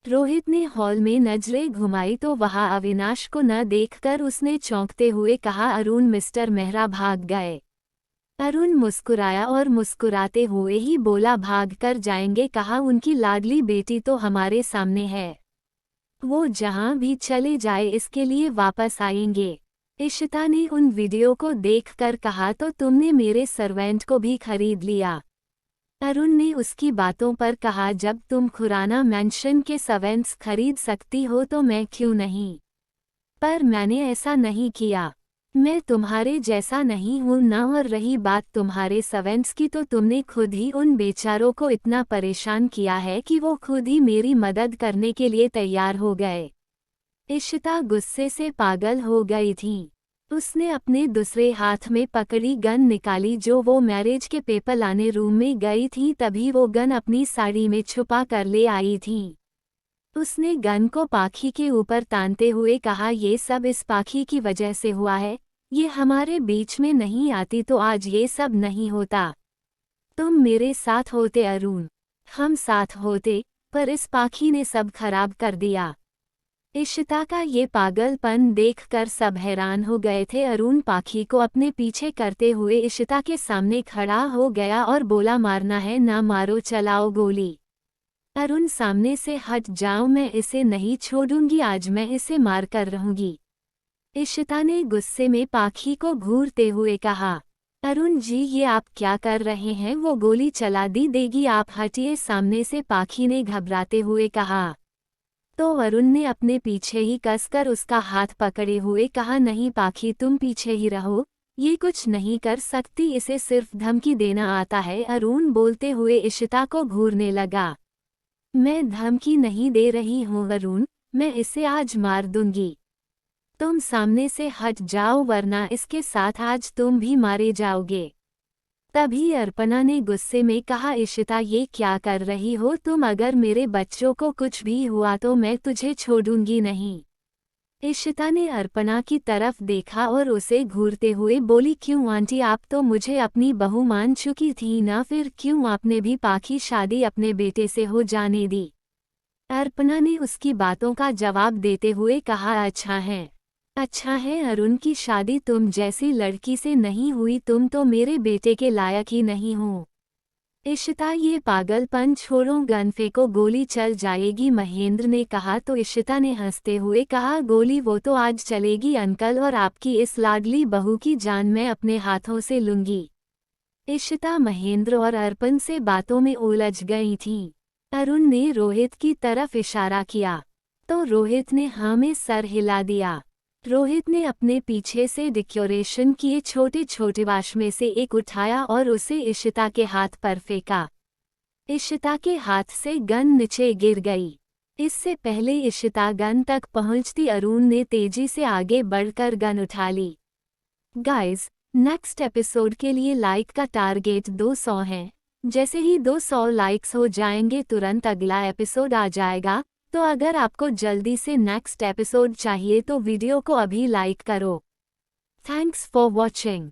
रोहित ने हॉल में नजरें घुमाई तो वहां अविनाश को न देखकर उसने चौंकते हुए कहा, अरुण, मिस्टर मेहरा भाग गए। अरुण मुस्कुराया और मुस्कुराते हुए ही बोला, भाग कर जाएंगे कहा, उनकी लाडली बेटी तो हमारे सामने है, वो जहां भी चले जाए इसके लिए वापस आएंगे। इशिता ने उन वीडियो को देखकर कहा, तो तुमने मेरे सर्वेंट को भी खरीद लिया। अरुण ने उसकी बातों पर कहा, जब तुम खुराना मैंशन के सर्वेंट्स खरीद सकती हो तो मैं क्यों नहीं, पर मैंने ऐसा नहीं किया, मैं तुम्हारे जैसा नहीं हूं ना, और रही बात तुम्हारे सर्वेंट्स की तो तुमने खुद ही उन बेचारों को इतना परेशान किया है कि वो खुद ही मेरी मदद करने के लिए तैयार हो गए। इशिता गुस्से से पागल हो गई थी। उसने अपने दूसरे हाथ में पकड़ी गन निकाली जो वो मैरिज के पेपर लाने रूम में गई थी, तभी वो गन अपनी साड़ी में छुपा कर ले आई थी। उसने गन को पाखी के ऊपर तानते हुए कहा, ये सब इस पाखी की वजह से हुआ है, ये हमारे बीच में नहीं आती तो आज ये सब नहीं होता। तुम मेरे साथ होते अरुण, हम साथ होते, पर इस पाखी ने सब खराब कर दिया। इशिता का ये पागलपन देखकर सब हैरान हो गए थे। अरुण पाखी को अपने पीछे करते हुए इशिता के सामने खड़ा हो गया और बोला, मारना है ना मारो, चलाओ गोली। अरुण सामने से हट जाओ, मैं इसे नहीं छोड़ूंगी, आज मैं इसे मार कर रहूंगी। इशिता ने गुस्से में पाखी को घूरते हुए कहा, अरुण जी ये आप क्या कर रहे हैं, वो गोली चला दी देगी, आप हटिए सामने से, पाखी ने घबराते हुए कहा। तो अरुण ने अपने पीछे ही कसकर उसका हाथ पकड़े हुए कहा, नहीं पाखी तुम पीछे ही रहो, ये कुछ नहीं कर सकती, इसे सिर्फ धमकी देना आता है। अरुण बोलते हुए इशिता को घूरने लगा। मैं धमकी नहीं दे रही हूँ अरुण, मैं इसे आज मार दूंगी। तुम सामने से हट जाओ वरना इसके साथ आज तुम भी मारे जाओगे। तभी अर्पणा ने गुस्से में कहा, इशिता ये क्या कर रही हो तुम, अगर मेरे बच्चों को कुछ भी हुआ तो मैं तुझे छोड़ूंगी नहीं। इशिता ने अर्पणा की तरफ देखा और उसे घूरते हुए बोली, क्यों आंटी, आप तो मुझे अपनी बहू मान चुकी थी ना, फिर क्यों आपने भी पाखी शादी अपने बेटे से हो जाने दी। अर्पणा ने उसकी बातों का जवाब देते हुए कहा, अच्छा है अरुण की शादी तुम जैसी लड़की से नहीं हुई, तुम तो मेरे बेटे के लायक ही नहीं हो। इशिता ये पागलपन छोड़ो, गन फेंको, गोली चल जाएगी, महेंद्र ने कहा। तो इशिता ने हंसते हुए कहा, गोली वो तो आज चलेगी अंकल, और आपकी इस लाडली बहू की जान मैं अपने हाथों से लूंगी। इशिता महेंद्र और अर्पण से बातों में उलझ गई थी। अरुण ने रोहित की तरफ इशारा किया तो रोहित ने हाँ में सर हिला दिया। रोहित ने अपने पीछे से डेकोरेशन किए छोटे छोटे वाश में से एक उठाया और उसे इशिता के हाथ पर फेंका। इशिता के हाथ से गन नीचे गिर गई। इससे पहले इशिता गन तक पहुंचती अरुण ने तेजी से आगे बढ़कर गन उठा ली। गाइस, नेक्स्ट एपिसोड के लिए लाइक का टारगेट 200 है। जैसे ही 200 लाइक्स हो जाएंगे तुरंत अगला एपिसोड आ जाएगा। तो अगर आपको जल्दी से नेक्स्ट एपिसोड चाहिए तो वीडियो को अभी लाइक करो। Thanks for watching.